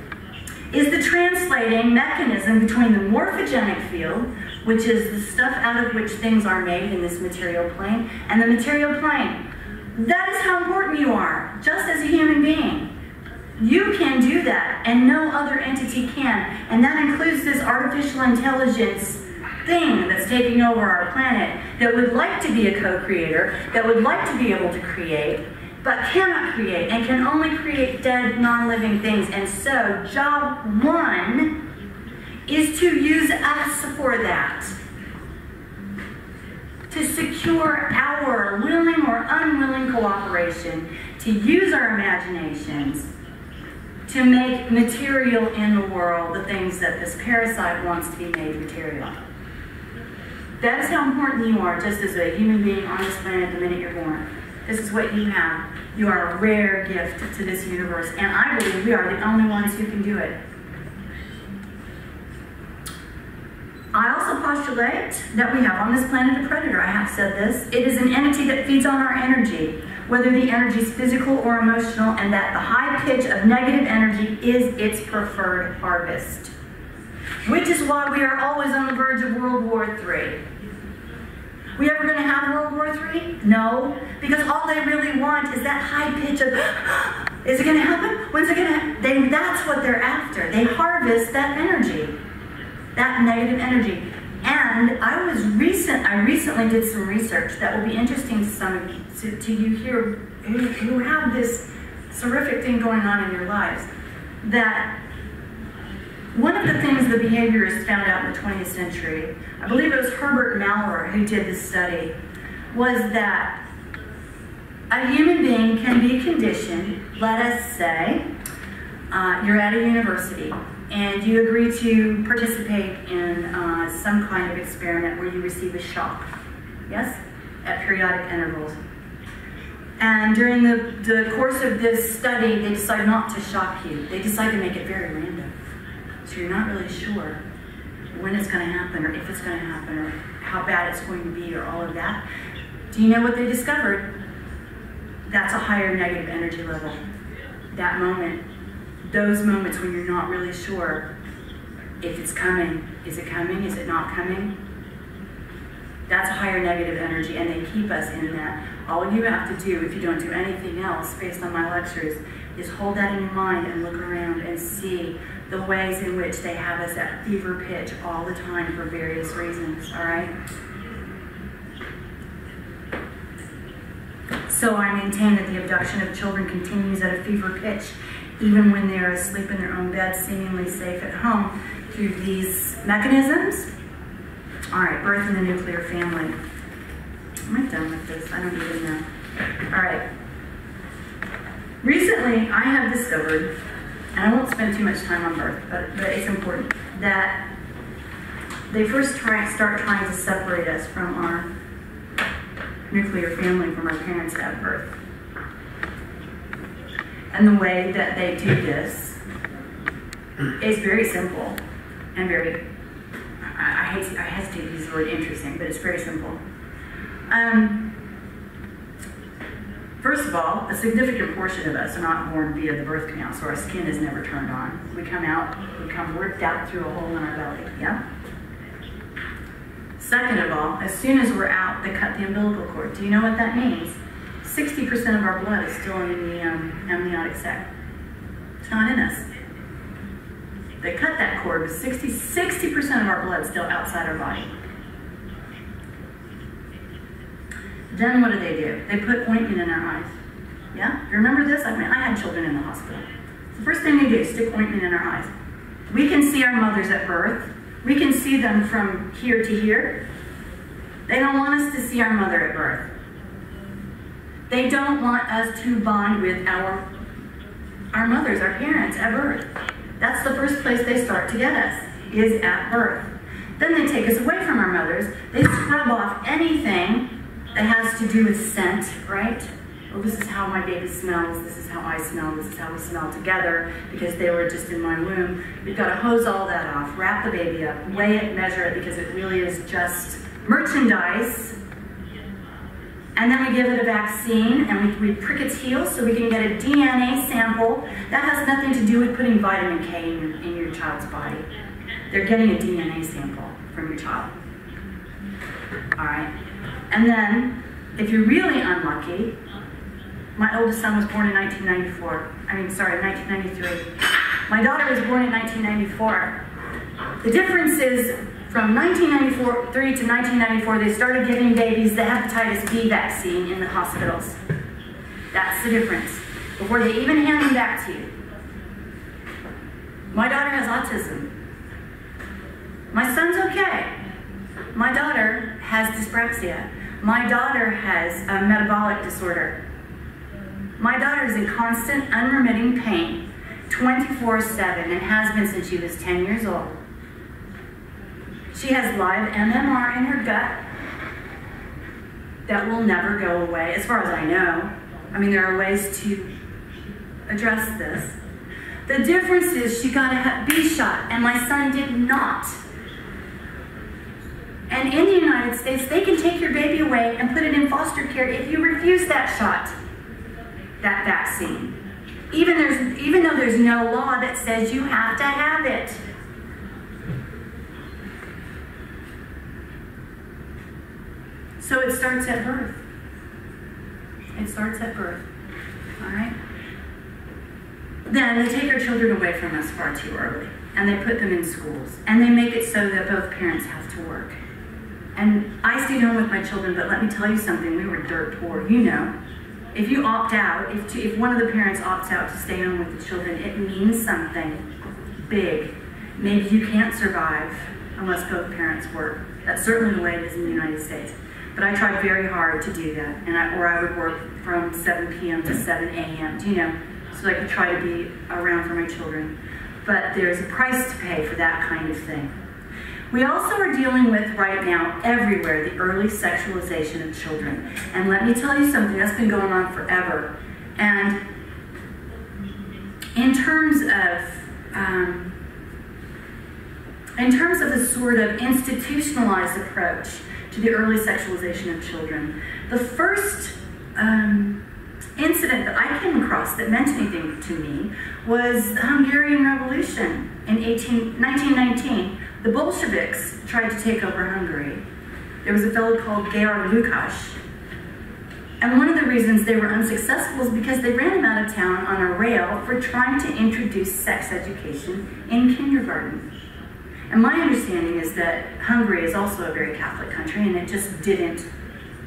Speaker 1: is the translating mechanism between the morphogenic field, which is the stuff out of which things are made in this material plane, and the material plane. That is how important you are, just as a human being. You can do that, and no other entity can. And that includes this artificial intelligence thing that's taking over our planet, that would like to be a co-creator, that would like to be able to create, but cannot create, and can only create dead, non-living things. And so, job one is to use us for that. To secure our willing or unwilling cooperation, to use our imaginations, to make material in the world the things that this parasite wants to be made material. That is how important you are, just as a human being on this planet the minute you're born. This is what you have. You are a rare gift to this universe, and I believe we are the only ones who can do it. I also postulate that we have on this planet a predator. I have said this. It is an entity that feeds on our energy, whether the energy is physical or emotional, and that the high pitch of negative energy is its preferred harvest. Which is why we are always on the verge of World War III. We ever going to have World War III? No, because all they really want is that high pitch of, is it going to happen? When's it going to happen? That's what they're after. They harvest that energy, that negative energy. And I recently did some research that will be interesting to some of you, to you here who have this horrific thing going on in your lives, that one of the things the behaviorists found out in the 20th century, I believe it was Herbert Maurer who did this study, was that a human being can be conditioned. Let us say you're at a university and you agree to participate in some kind of experiment where you receive a shock, yes, at periodic intervals. And during the course of this study, they decide not to shock you. They decide to make it very random. So you're not really sure when it's going to happen, or if it's going to happen, or how bad it's going to be, or all of that. Do you know what they discovered? That's a higher negative energy level. That moment, those moments when you're not really sure if it's coming. Is it coming? Is it not coming? That's a higher negative energy, and they keep us in that. All you have to do, if you don't do anything else based on my lectures, is hold that in your mind and look around and see the ways in which they have us at fever pitch all the time for various reasons, all right? So I maintain that the abduction of children continues at a fever pitch, even when they're asleep in their own beds, seemingly safe at home, through these mechanisms. All right, birth in the nuclear family. Am I done with this? I don't even know. All right. Recently, I have discovered, and I won't spend too much time on birth, but it's important, that they first start trying to separate us from our nuclear family, from our parents at birth. And the way that they do this is very simple and very, I hesitate to use the word interesting, but it's very simple. First of all, a significant portion of us are not born via the birth canal, so our skin is never turned on. We come out, we come ripped out through a hole in our belly, yeah? Second of all, as soon as we're out, they cut the umbilical cord. Do you know what that means? 60% of our blood is still in the amniotic sac. It's not in us. They cut that cord with 60% of our blood still outside our body. Then what do? They put ointment in our eyes. Yeah? You remember this? I mean, I had children in the hospital. The first thing they do is stick ointment in our eyes. We can see our mothers at birth. We can see them from here to here. They don't want us to see our mother at birth. They don't want us to bond with our mothers, our parents at birth. That's the first place they start to get us, is at birth. Then they take us away from our mothers. They scrub off anything that has to do with scent, right? Well, this is how my baby smells, this is how I smell, this is how we smell together, because they were just in my womb. We've got to hose all that off, wrap the baby up, weigh it, measure it, because it really is just merchandise. And then we give it a vaccine, and we prick its heels so we can get a DNA sample. That has nothing to do with putting vitamin K in your child's body. They're getting a DNA sample from your child. All right. And then, if you're really unlucky, my oldest son was born in 1993. My daughter was born in 1994. The difference is, from 1993 to 1994, they started giving babies the hepatitis B vaccine in the hospitals. That's the difference. Before they even hand them back to you. My daughter has autism. My son's okay. My daughter has dyspraxia. My daughter has a metabolic disorder. My daughter is in constant, unremitting pain, 24/7, and has been since she was 10 years old. She has live MMR in her gut that will never go away, as far as I know. I mean, there are ways to address this. The difference is she got a Hep B shot, and my son did not. And in the United States, they can take your baby away and put it in foster care if you refuse that shot, that vaccine. Even though there's no law that says you have to have it. So it starts at birth. It starts at birth. All right? Then they take our children away from us far too early, and they put them in schools, and they make it so that both parents have to work. And I stayed home with my children, but let me tell you something, we were dirt poor, you know. If you opt out, if one of the parents opts out to stay home with the children, it means something big. Maybe you can't survive unless both parents work. That's certainly the way it is in the United States. But I tried very hard to do that, or I would work from 7 p.m. to 7 a.m., you know, so I could try to be around for my children. But there's a price to pay for that kind of thing. We also are dealing with, right now, everywhere, the early sexualization of children. And let me tell you something, that's been going on forever. And in terms of the sort of institutionalized approach to the early sexualization of children, the first incident that I came across that meant anything to me was the Hungarian Revolution in 1919. The Bolsheviks tried to take over Hungary. There was a fellow called Cara. And one of the reasons they were unsuccessful is because they ran him out of town on a rail for trying to introduce sex education in kindergarten. And my understanding is that Hungary is also a very Catholic country, and it just didn't.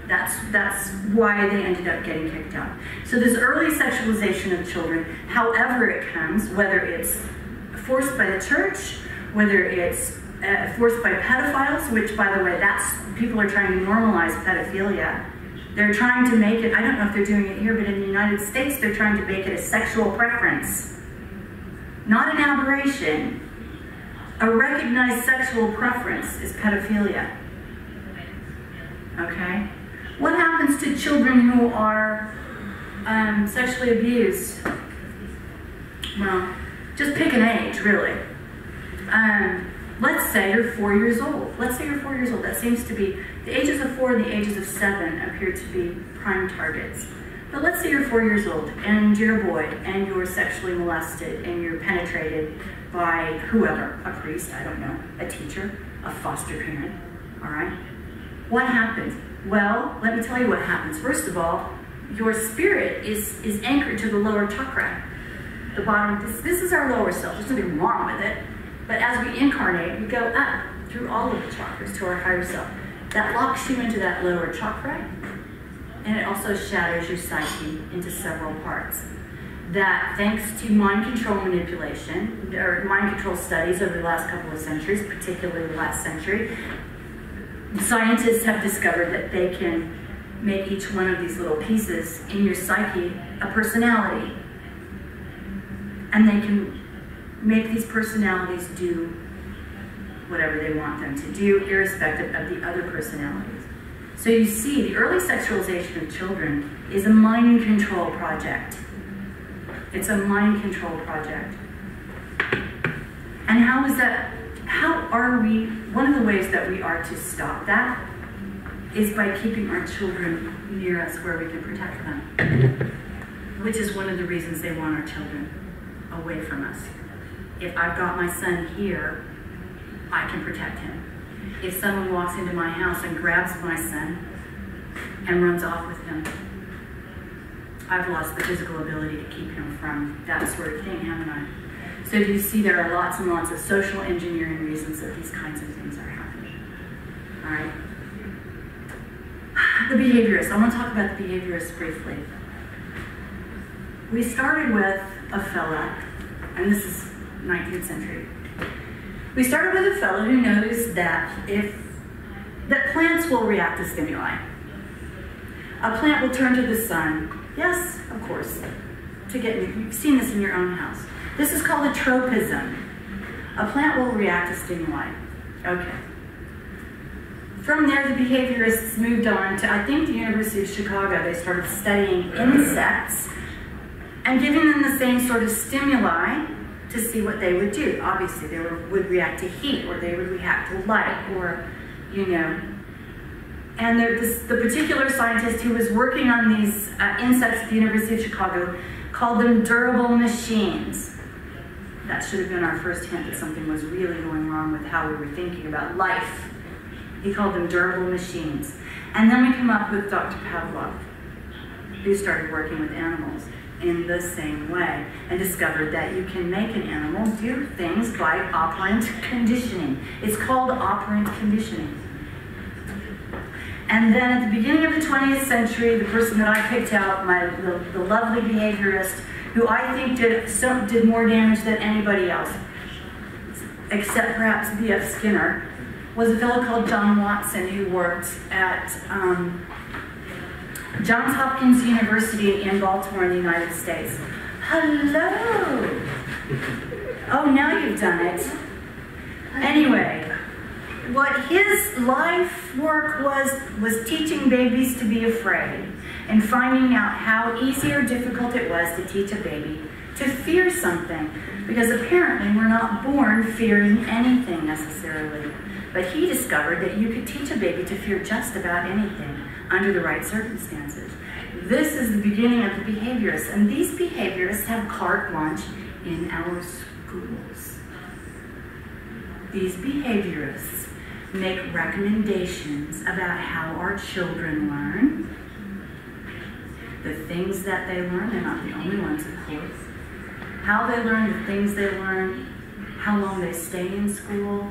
Speaker 1: That's why they ended up getting kicked out. So this early sexualization of children, however it comes, whether it's forced by the church, whether it's forced by pedophiles, which, by the way, people are trying to normalize pedophilia. They're trying to make it, I don't know if they're doing it here, but in the United States, they're trying to make it a sexual preference. Not an aberration. A recognized sexual preference is pedophilia. Okay? What happens to children who are sexually abused? Well, just pick an age, really. Let's say you're 4 years old. Let's say you're 4 years old. That seems to be, the ages of 4 and the ages of 7 appear to be prime targets. But let's say you're 4 years old and you're a boy and you're sexually molested and you're penetrated by whoever, a priest, I don't know, a teacher, a foster parent, all right? What happens? Well, let me tell you what happens. First of all, your spirit is anchored to the lower chakra. The bottom, this is our lower self. There's nothing wrong with it. But as we incarnate, we go up through all of the chakras to our higher self. That locks you into that lower chakra, and it also shatters your psyche into several parts. That, thanks to mind control manipulation, or mind control studies over the last couple of centuries, particularly the last century, scientists have discovered that they can make each one of these little pieces in your psyche a personality. And they can make these personalities do whatever they want them to do, irrespective of the other personalities. So you see, the early sexualization of children is a mind control project. It's a mind control project. And how is that, how are we, one of the ways that we are to stop that is by keeping our children near us where we can protect them. Which is one of the reasons they want our children away from us. If I've got my son here, I can protect him. If someone walks into my house and grabs my son and runs off with him, I've lost the physical ability to keep him from that sort of thing, haven't I? So you see there are lots and lots of social engineering reasons that these kinds of things are happening. All right? The behaviorists. I want to talk about the behaviorists briefly. We started with a fella, and this is 19th century. We started with a fellow who knows that that plants will react to stimuli. A plant will turn to the sun. Yes, of course. You've seen this in your own house. This is called a tropism. A plant will react to stimuli. Okay. From there, the behaviorists moved on to, I think, the University of Chicago. They started studying insects and giving them the same sort of stimuli to see what they would do. Obviously, they would react to heat, or they would react to light, or, you know. And the particular scientist who was working on these insects at the University of Chicago called them durable machines. That should have been our first hint that something was really going wrong with how we were thinking about life. He called them durable machines. And then we come up with Dr. Pavlov, who started working with animals in the same way and discovered that you can make an animal do things by operant conditioning. It's called operant conditioning. And then at the beginning of the 20th century, the person that I picked out, the lovely behaviorist, who I think did more damage than anybody else, except perhaps B.F. Skinner, was a fellow called John Watson, who worked at Johns Hopkins University in Baltimore in the United States. Hello! Oh, now you've done it. Anyway, what his life work was teaching babies to be afraid and finding out how easy or difficult it was to teach a baby to fear something, because apparently we're not born fearing anything necessarily. But he discovered that you could teach a baby to fear just about anything under the right circumstances. This is the beginning of the behaviorists, and these behaviorists have carte blanche in our schools. These behaviorists make recommendations about how our children learn. The things that they learn, they're not the only ones, of course. How they learn, the things they learn, how long they stay in school,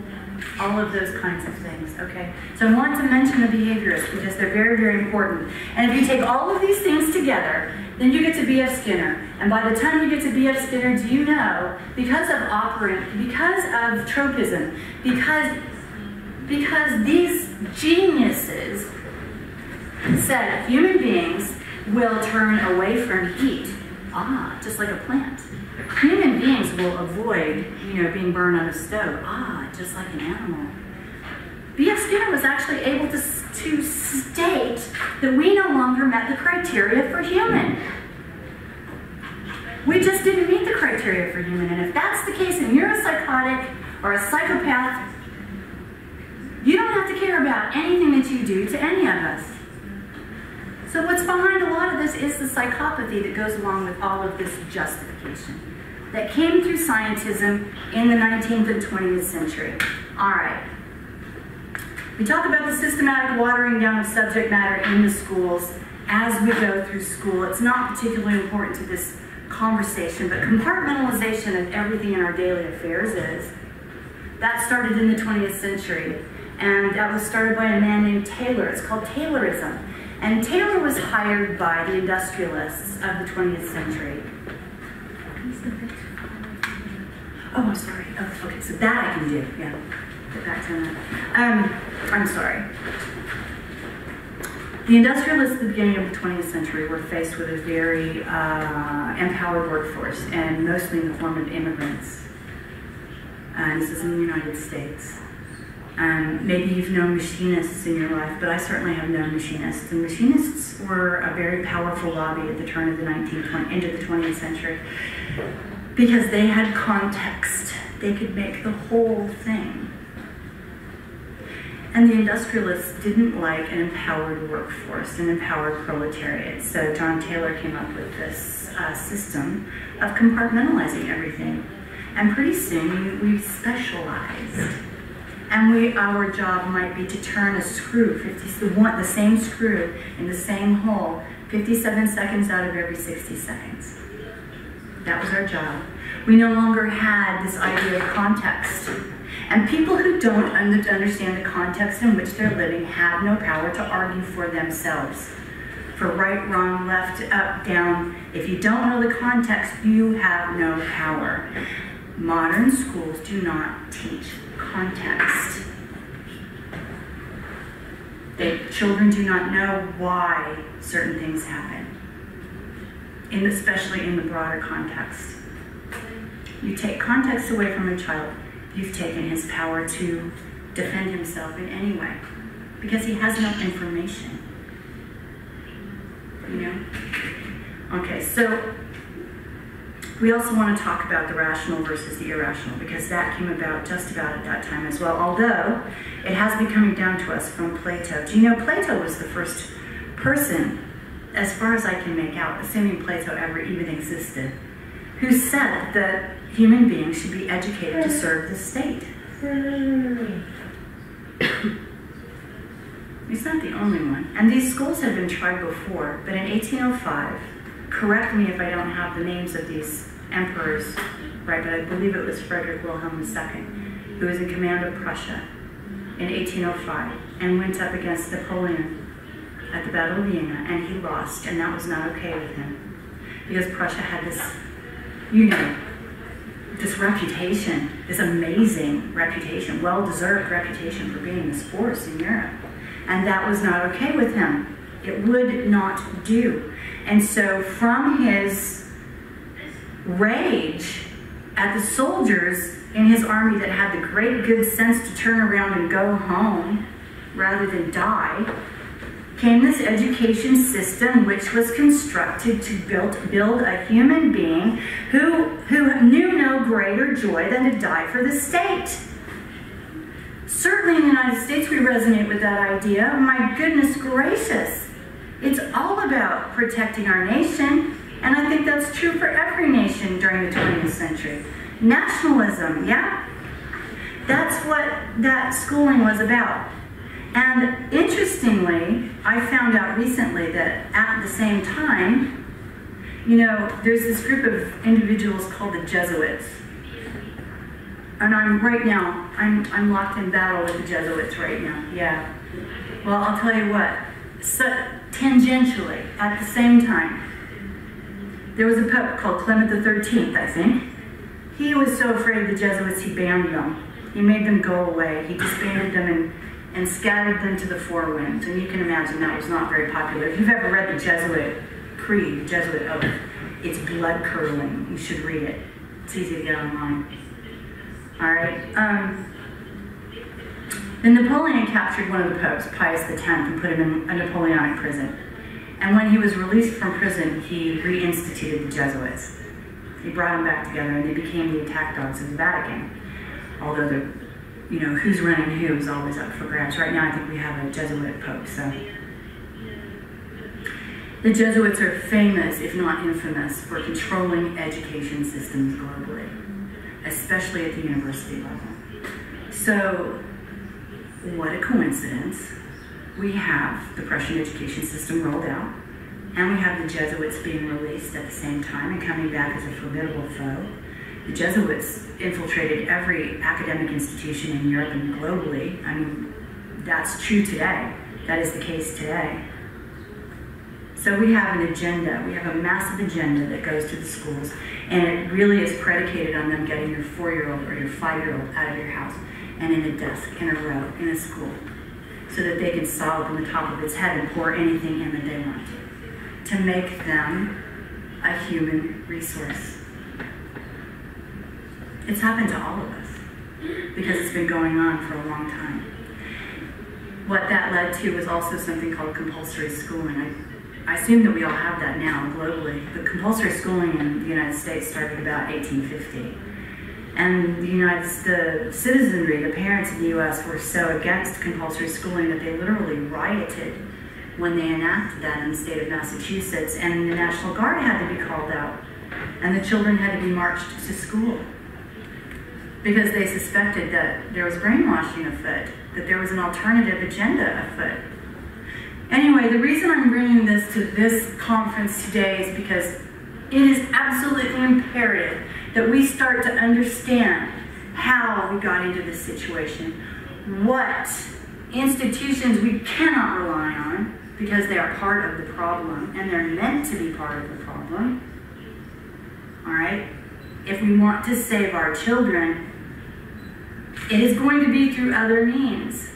Speaker 1: all of those kinds of things, okay? So I want to mention the behaviorists because they're very, very important. And if you take all of these things together, then you get to B.F. Skinner. And by the time you get to B.F. Skinner, do you know, because of tropism, because these geniuses said human beings will turn away from heat, just like a plant. Human beings will avoid, being burned on a stove, just like an animal. B.F. Skinner was actually able to state that we no longer met the criteria for human. We just didn't meet the criteria for human, and if that's the case and you're a psychotic or a psychopath, you don't have to care about anything that you do to any of us. So what's behind a lot of this is the psychopathy that goes along with all of this justification that came through scientism in the 19th and 20th century. All right. We talk about the systematic watering down of subject matter in the schools as we go through school. It's not particularly important to this conversation, but compartmentalization of everything in our daily affairs is. That started in the 20th century, and that was started by a man named Taylor. It's called Taylorism. And Taylor was hired by the industrialists of the 20th century. Oh, I'm sorry. Oh, okay, so that I can do, yeah. Get back to that. I'm sorry. The industrialists at the beginning of the 20th century were faced with a very empowered workforce, and mostly in the form of immigrants. And this is in the United States. Maybe you've known machinists in your life, but I certainly have known machinists. And machinists were a very powerful lobby at the turn of the into the 20th century, because they had context. They could make the whole thing. And the industrialists didn't like an empowered workforce, an empowered proletariat. So John Taylor came up with this system of compartmentalizing everything. And pretty soon we specialized. And our job might be to turn a screw, the same screw in the same hole, 57 seconds out of every 60 seconds. That was our job. We no longer had this idea of context. And people who don't understand the context in which they're living have no power to argue for themselves. For right, wrong, left, up, down. If you don't know the context, you have no power. Modern schools do not teach context. Children do not know why certain things happen, especially in the broader context. You take context away from a child, you've taken his power to defend himself in any way, because he has no information. You know? Okay, so we also want to talk about the rational versus the irrational, because that came about just about at that time as well, although it has been coming down to us from Plato. Do you know Plato was the first person, as far as I can make out, assuming Plato ever even existed, who said that human beings should be educated to serve the state. He's not the only one. And these schools have been tried before, but in 1805, correct me if I don't have the names of these emperors right, but I believe it was Frederick Wilhelm II, who was in command of Prussia in 1805 and went up against Napoleon at the Battle of Vienna, and he lost, and that was not okay with him, because Prussia had this, you know, this reputation, this amazing reputation, well-deserved reputation for being this force in Europe, and that was not okay with him. It would not do. And so from his rage at the soldiers in his army that had the great good sense to turn around and go home rather than die, came this education system which was constructed to build a human being who knew no greater joy than to die for the state. Certainly in the United States we resonate with that idea. My goodness gracious. It's all about protecting our nation, and I think that's true for every nation during the 20th century. Nationalism, yeah? That's what that schooling was about. And interestingly, I found out recently that at the same time, you know, there's this group of individuals called the Jesuits. And I'm locked in battle with the Jesuits right now, yeah. Well, I'll tell you what, so tangentially, at the same time, there was a pope called Clement XIII, I think. He was so afraid of the Jesuits, he banned them. He made them go away. He disbanded them and scattered them to the four winds. And you can imagine that was not very popular. If you've ever read the Jesuit Creed, the Jesuit Oath, it's blood-curdling. You should read it. It's easy to get online. All right. Then Napoleon captured one of the popes, Pius X, and put him in a Napoleonic prison. And when he was released from prison, he reinstituted the Jesuits. He brought them back together, and they became the attack dogs of the Vatican. Although who's running who is always up for grabs. Right now, I think we have a Jesuit pope. So the Jesuits are famous, if not infamous, for controlling education systems globally, especially at the university level. So, what a coincidence. We have the Prussian education system rolled out, and we have the Jesuits being released at the same time and coming back as a formidable foe. The Jesuits infiltrated every academic institution in Europe and globally. I mean, that's true today. That is the case today. So we have an agenda. We have a massive agenda that goes to the schools, and it really is predicated on them getting your 4-year-old or your 5-year-old out of your house and in a desk, in a row, in a school, so that they can solve from the top of its head and pour anything in that they want to make them a human resource. It's happened to all of us because it's been going on for a long time. What that led to was also something called compulsory schooling. I assume that we all have that now globally. The compulsory schooling in the United States started about 1850. And the citizenry, the parents in the US were so against compulsory schooling that they literally rioted when they enacted that in the state of Massachusetts, and the National Guard had to be called out, and the children had to be marched to school because they suspected that there was brainwashing afoot, that there was an alternative agenda afoot. Anyway, the reason I'm bringing this to this conference today is because it is absolutely imperative that we start to understand how we got into this situation, what institutions we cannot rely on because they are part of the problem and they're meant to be part of the problem. All right? If we want to save our children, it is going to be through other means.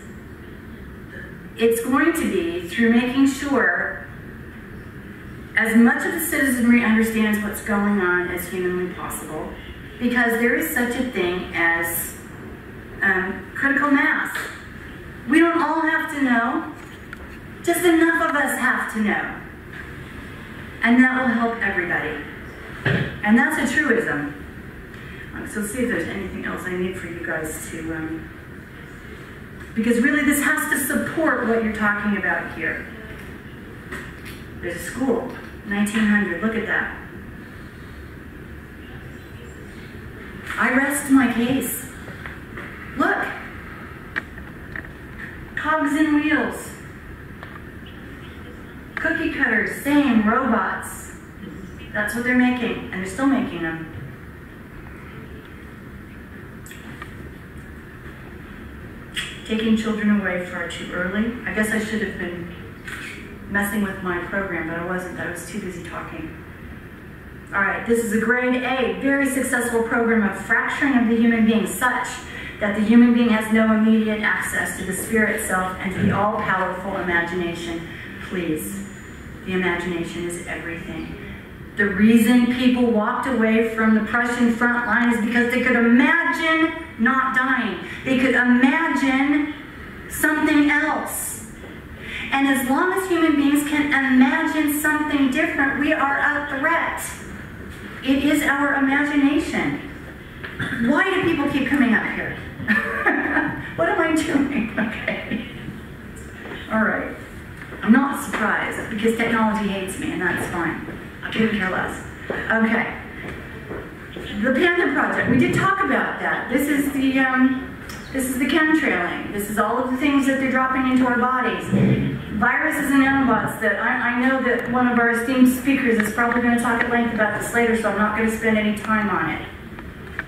Speaker 1: It's going to be through making sure as much of the citizenry understands what's going on as humanly possible, because there is such a thing as critical mass. We don't all have to know, just enough of us have to know. And that will help everybody. And that's a truism. So let's see if there's anything else I need for you guys to, because really this has to support what you're talking about here. There's a school, 1900, look at that. I rest my case. Look, cogs and wheels, cookie cutters, same, robots. That's what they're making, and they're still making them. Taking children away far too early. I guess I should have been messing with my program, but I wasn't. I was too busy talking. All right, this is a grade A, very successful program of fracturing of the human being such that the human being has no immediate access to the spirit self and to the all-powerful imagination. Please, the imagination is everything. The reason people walked away from the Prussian front line is because they could imagine not dying. They could imagine something else. And as long as human beings can imagine something different, we are a threat. It is our imagination. Why do people keep coming up here? What am I doing? Okay. All right. I'm not surprised because technology hates me, and that's fine. I couldn't care less. Okay. The Panda Project. We did talk about that. This is the chemtrailing. This is all of the things that they're dropping into our bodies. Viruses and nanobots that I know that one of our esteemed speakers is probably going to talk at length about this later, so I'm not going to spend any time on it.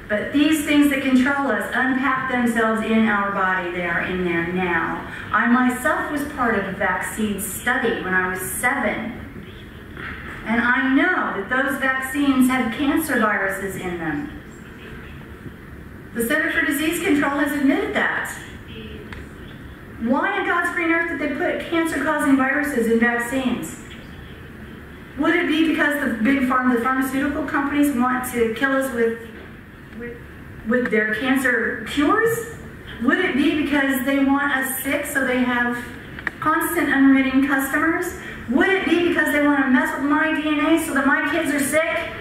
Speaker 1: But these things that control us unpack themselves in our body. They are in there now. I myself was part of a vaccine study when I was 7. And I know that those vaccines had cancer viruses in them. The Center for Disease Control has admitted that. Why in God's green earth did they put cancer-causing viruses in vaccines? Would it be because the pharmaceutical companies want to kill us with their cancer cures? Would it be because they want us sick so they have constant unremitting customers? Would it be because they want to mess with my DNA so that my kids are sick?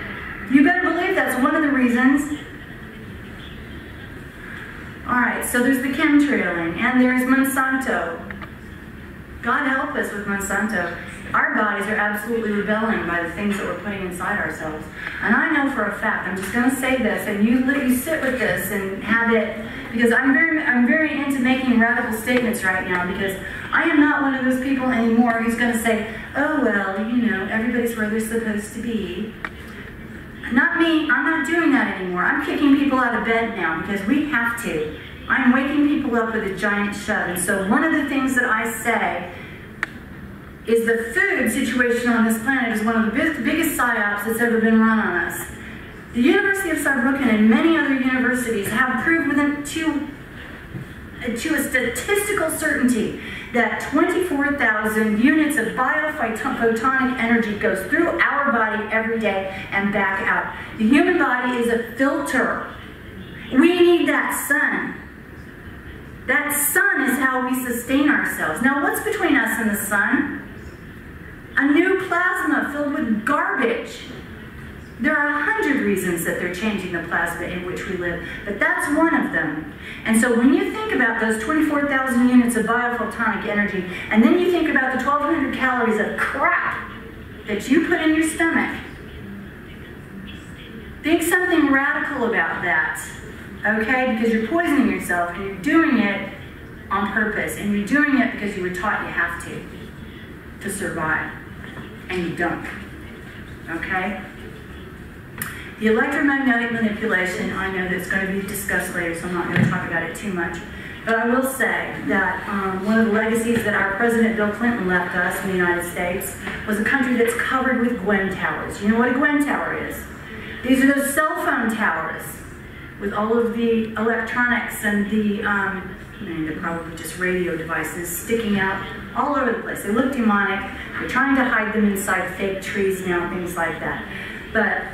Speaker 1: You better believe that's one of the reasons. All right, so there's the chemtrailing, and there's Monsanto. God help us with Monsanto. Our bodies are absolutely rebelling by the things that we're putting inside ourselves. And I know for a fact, I'm just going to say this, and you sit with this and have it, because I'm very into making radical statements right now, because I am not one of those people anymore who's going to say, oh, well, you know, everybody's where they're supposed to be. Not me. I'm not doing that anymore. I'm kicking people out of bed now because we have to. I'm waking people up with a giant shove. And so one of the things that I say is the food situation on this planet is one of the biggest psyops that's ever been run on us. The University of Saarbrücken and many other universities have proved to a statistical certainty that 24,000 units of biophotonic energy goes through our body every day and back out. The human body is a filter. We need that sun. That sun is how we sustain ourselves. Now, what's between us and the sun? A new plasma filled with garbage. There are 100 reasons that they're changing the plasma in which we live, but that's one of them. And so when you think about those 24,000 units of biophotonic energy, and then you think about the 1,200 calories of crap that you put in your stomach, think something radical about that, okay? Because you're poisoning yourself, and you're doing it on purpose, and you're doing it because you were taught you have to survive, and you don't, okay? The electromagnetic manipulation, I know that's going to be discussed later, so I'm not going to talk about it too much. But I will say that one of the legacies that our President Bill Clinton left us in the United States was a country that's covered with Gwen towers. You know what a Gwen tower is? These are those cell phone towers with all of the electronics and they're probably just radio devices sticking out all over the place. They look demonic. They're trying to hide them inside fake trees now, things like that. But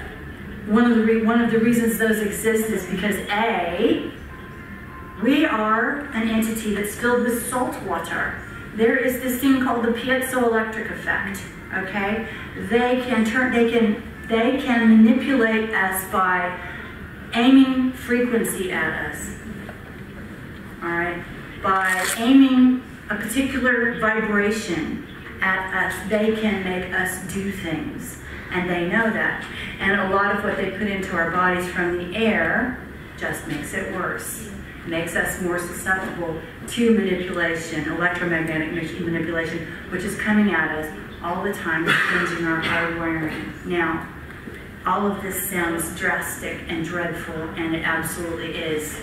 Speaker 1: one of the reasons those exist is because A, we are an entity that's filled with salt water. There is this thing called the piezoelectric effect. Okay, they can manipulate us by aiming frequency at us. All right, by aiming a particular vibration at us, they can make us do things. And they know that. And a lot of what they put into our bodies from the air just makes it worse. Makes us more susceptible to manipulation, electromagnetic manipulation, which is coming at us all the time, changing our wiring. Now, all of this sounds drastic and dreadful, and it absolutely is.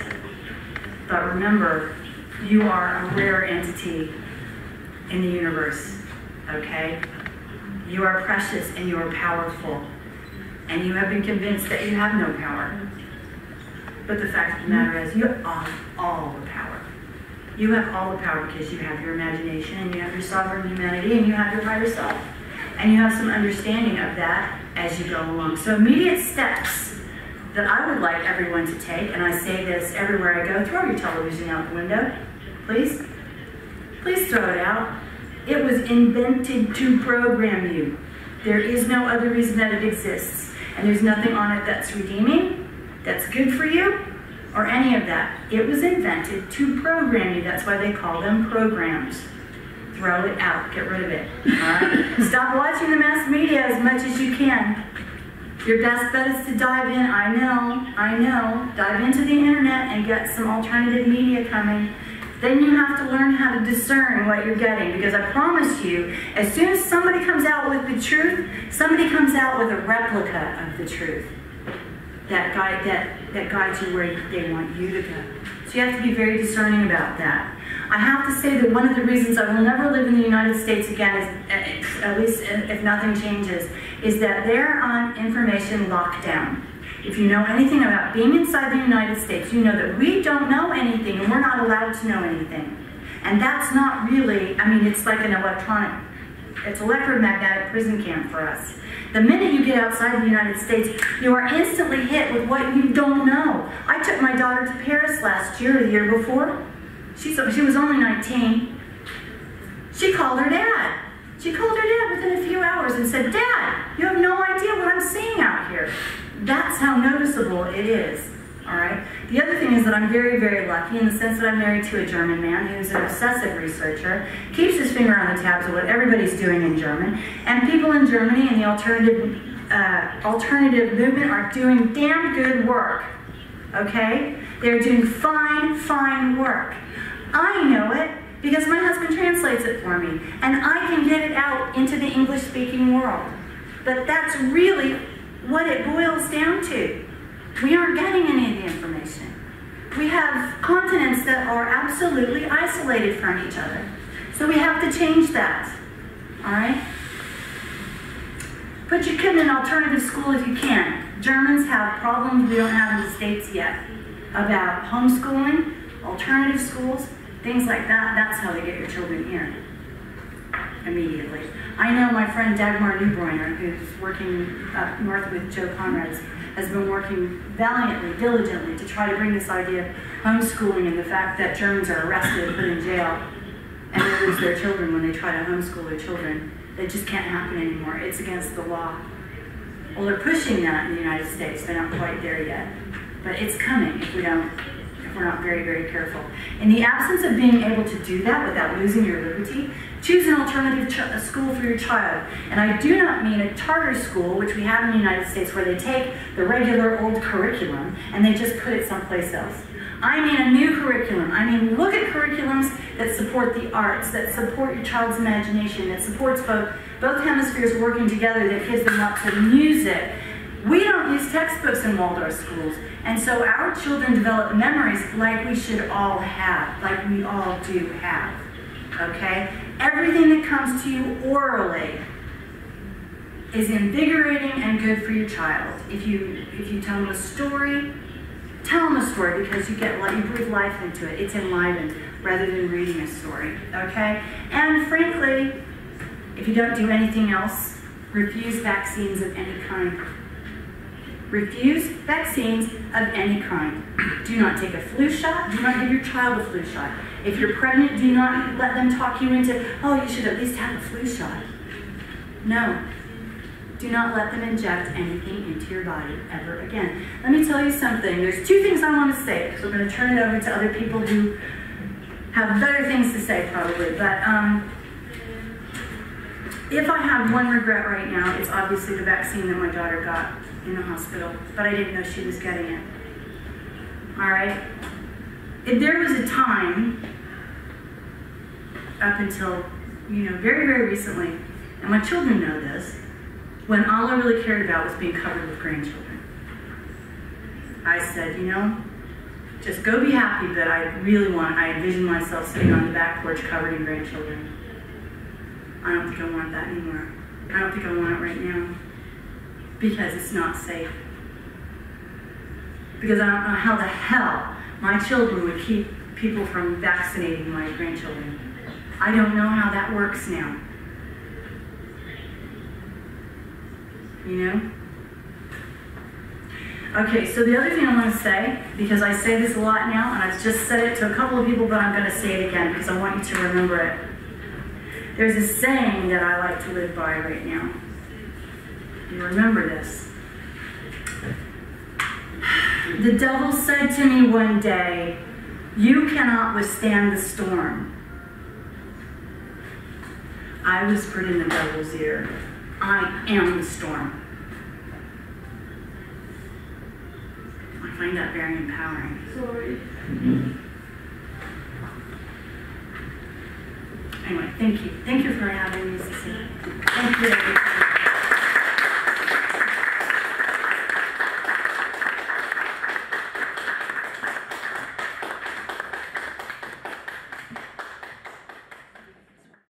Speaker 1: But remember, you are a rare entity in the universe, okay? You are precious and you are powerful. And you have been convinced that you have no power. But the fact of the matter is, you have all the power. You have all the power because you have your imagination, and you have your sovereign humanity, and you have your higher self. And you have some understanding of that as you go along. So immediate steps that I would like everyone to take, and I say this everywhere I go: throw your television out the window, please. Please throw it out. It was invented to program you. There is no other reason that it exists. And there's nothing on it that's redeeming, that's good for you, or any of that. It was invented to program you. That's why they call them programs. Throw it out. Get rid of it. All right? Stop watching the mass media as much as you can. Your best bet is to dive in. I know. Dive into the internet and get some alternative media coming. Then you have to learn how to discern what you're getting, because I promise you, as soon as somebody comes out with the truth, somebody comes out with a replica of the truth that guides you where they want you to go. So you have to be very discerning about that. I have to say that one of the reasons I will never live in the United States again, is, at least if nothing changes, is that they're on information lockdown. If you know anything about being inside the United States, you know that we don't know anything and we're not allowed to know anything. And that's not really, I mean, it's like an it's electromagnetic prison camp for us. The minute you get outside the United States, you are instantly hit with what you don't know. I took my daughter to Paris last year, the year before. She was only 19. She called her dad. She called her dad within a few hours and said, "Dad, you have no idea what I'm seeing out here." That's how noticeable it is, all right? The other thing is that I'm very, very lucky in the sense that I'm married to a German man who's an obsessive researcher, keeps his finger on the tabs of what everybody's doing in German, and people in Germany and the alternative movement are doing damn good work, okay? They're doing fine, fine work. I know it because my husband translates it for me, and I can get it out into the English-speaking world. But that's really what it boils down to. We aren't getting any of the information. We have continents that are absolutely isolated from each other. So we have to change that. all right? Put your kid in an alternative school if you can. Germans have problems we don't have in the States yet about homeschooling, alternative schools, things like that. That's how they get your children here immediately. I know my friend Dagmar Neubräuner, who's working up north with Joe Conrad's, has been working valiantly, diligently to try to bring this idea of homeschooling and the fact that Germans are arrested and put in jail and they lose their children when they try to homeschool their children. It just can't happen anymore. It's against the law. Well, they're pushing that in the United States. They're not quite there yet. But it's coming if we're not very, very careful. In the absence of being able to do that without losing your liberty, choose an alternative school for your child. And I do not mean a charter school, which we have in the United States, where they take the regular old curriculum and they just put it someplace else. I mean a new curriculum. I mean, look at curriculums that support the arts, that support your child's imagination, that supports both hemispheres working together, that gives them lots of music. We don't use textbooks in Waldorf schools. And so our children develop memories like we should all have, like we all do have, okay? Everything that comes to you orally is invigorating and good for your child. If you tell them a story, tell them a story because you breathe life into it. It's enlivened rather than reading a story, okay? And frankly, if you don't do anything else, refuse vaccines of any kind. Refuse vaccines of any kind. Do not take a flu shot. Do not give your child a flu shot. If you're pregnant, do not let them talk you into, oh, you should at least have a flu shot. No. Do not let them inject anything into your body ever again. Let me tell you something. There's two things I want to say, because we're going to turn it over to other people who have better things to say probably. But if I have one regret right now, it's obviously the vaccine that my daughter got in the hospital, but I didn't know she was getting it. All right? If there was a time, up until, very, very recently, and my children know this, when all I really cared about was being covered with grandchildren. I said, just go be happy, but I envision myself sitting on the back porch covered in grandchildren. I don't think I want that anymore. I don't think I want it right now. Because it's not safe. Because I don't know how the hell my children would keep people from vaccinating my grandchildren. I don't know how that works now. Okay, so the other thing I want to say, because I say this a lot now, and I've just said it to a couple of people, but I'm going to say it again because I want you to remember it. There's a saying that I like to live by right now. You remember this. The devil said to me one day, "You cannot withstand the storm." I whispered in the devil's ear, "I am the storm." I find that very empowering. Sorry. Anyway, thank you. Thank you for having me, Cece. Thank you, everybody.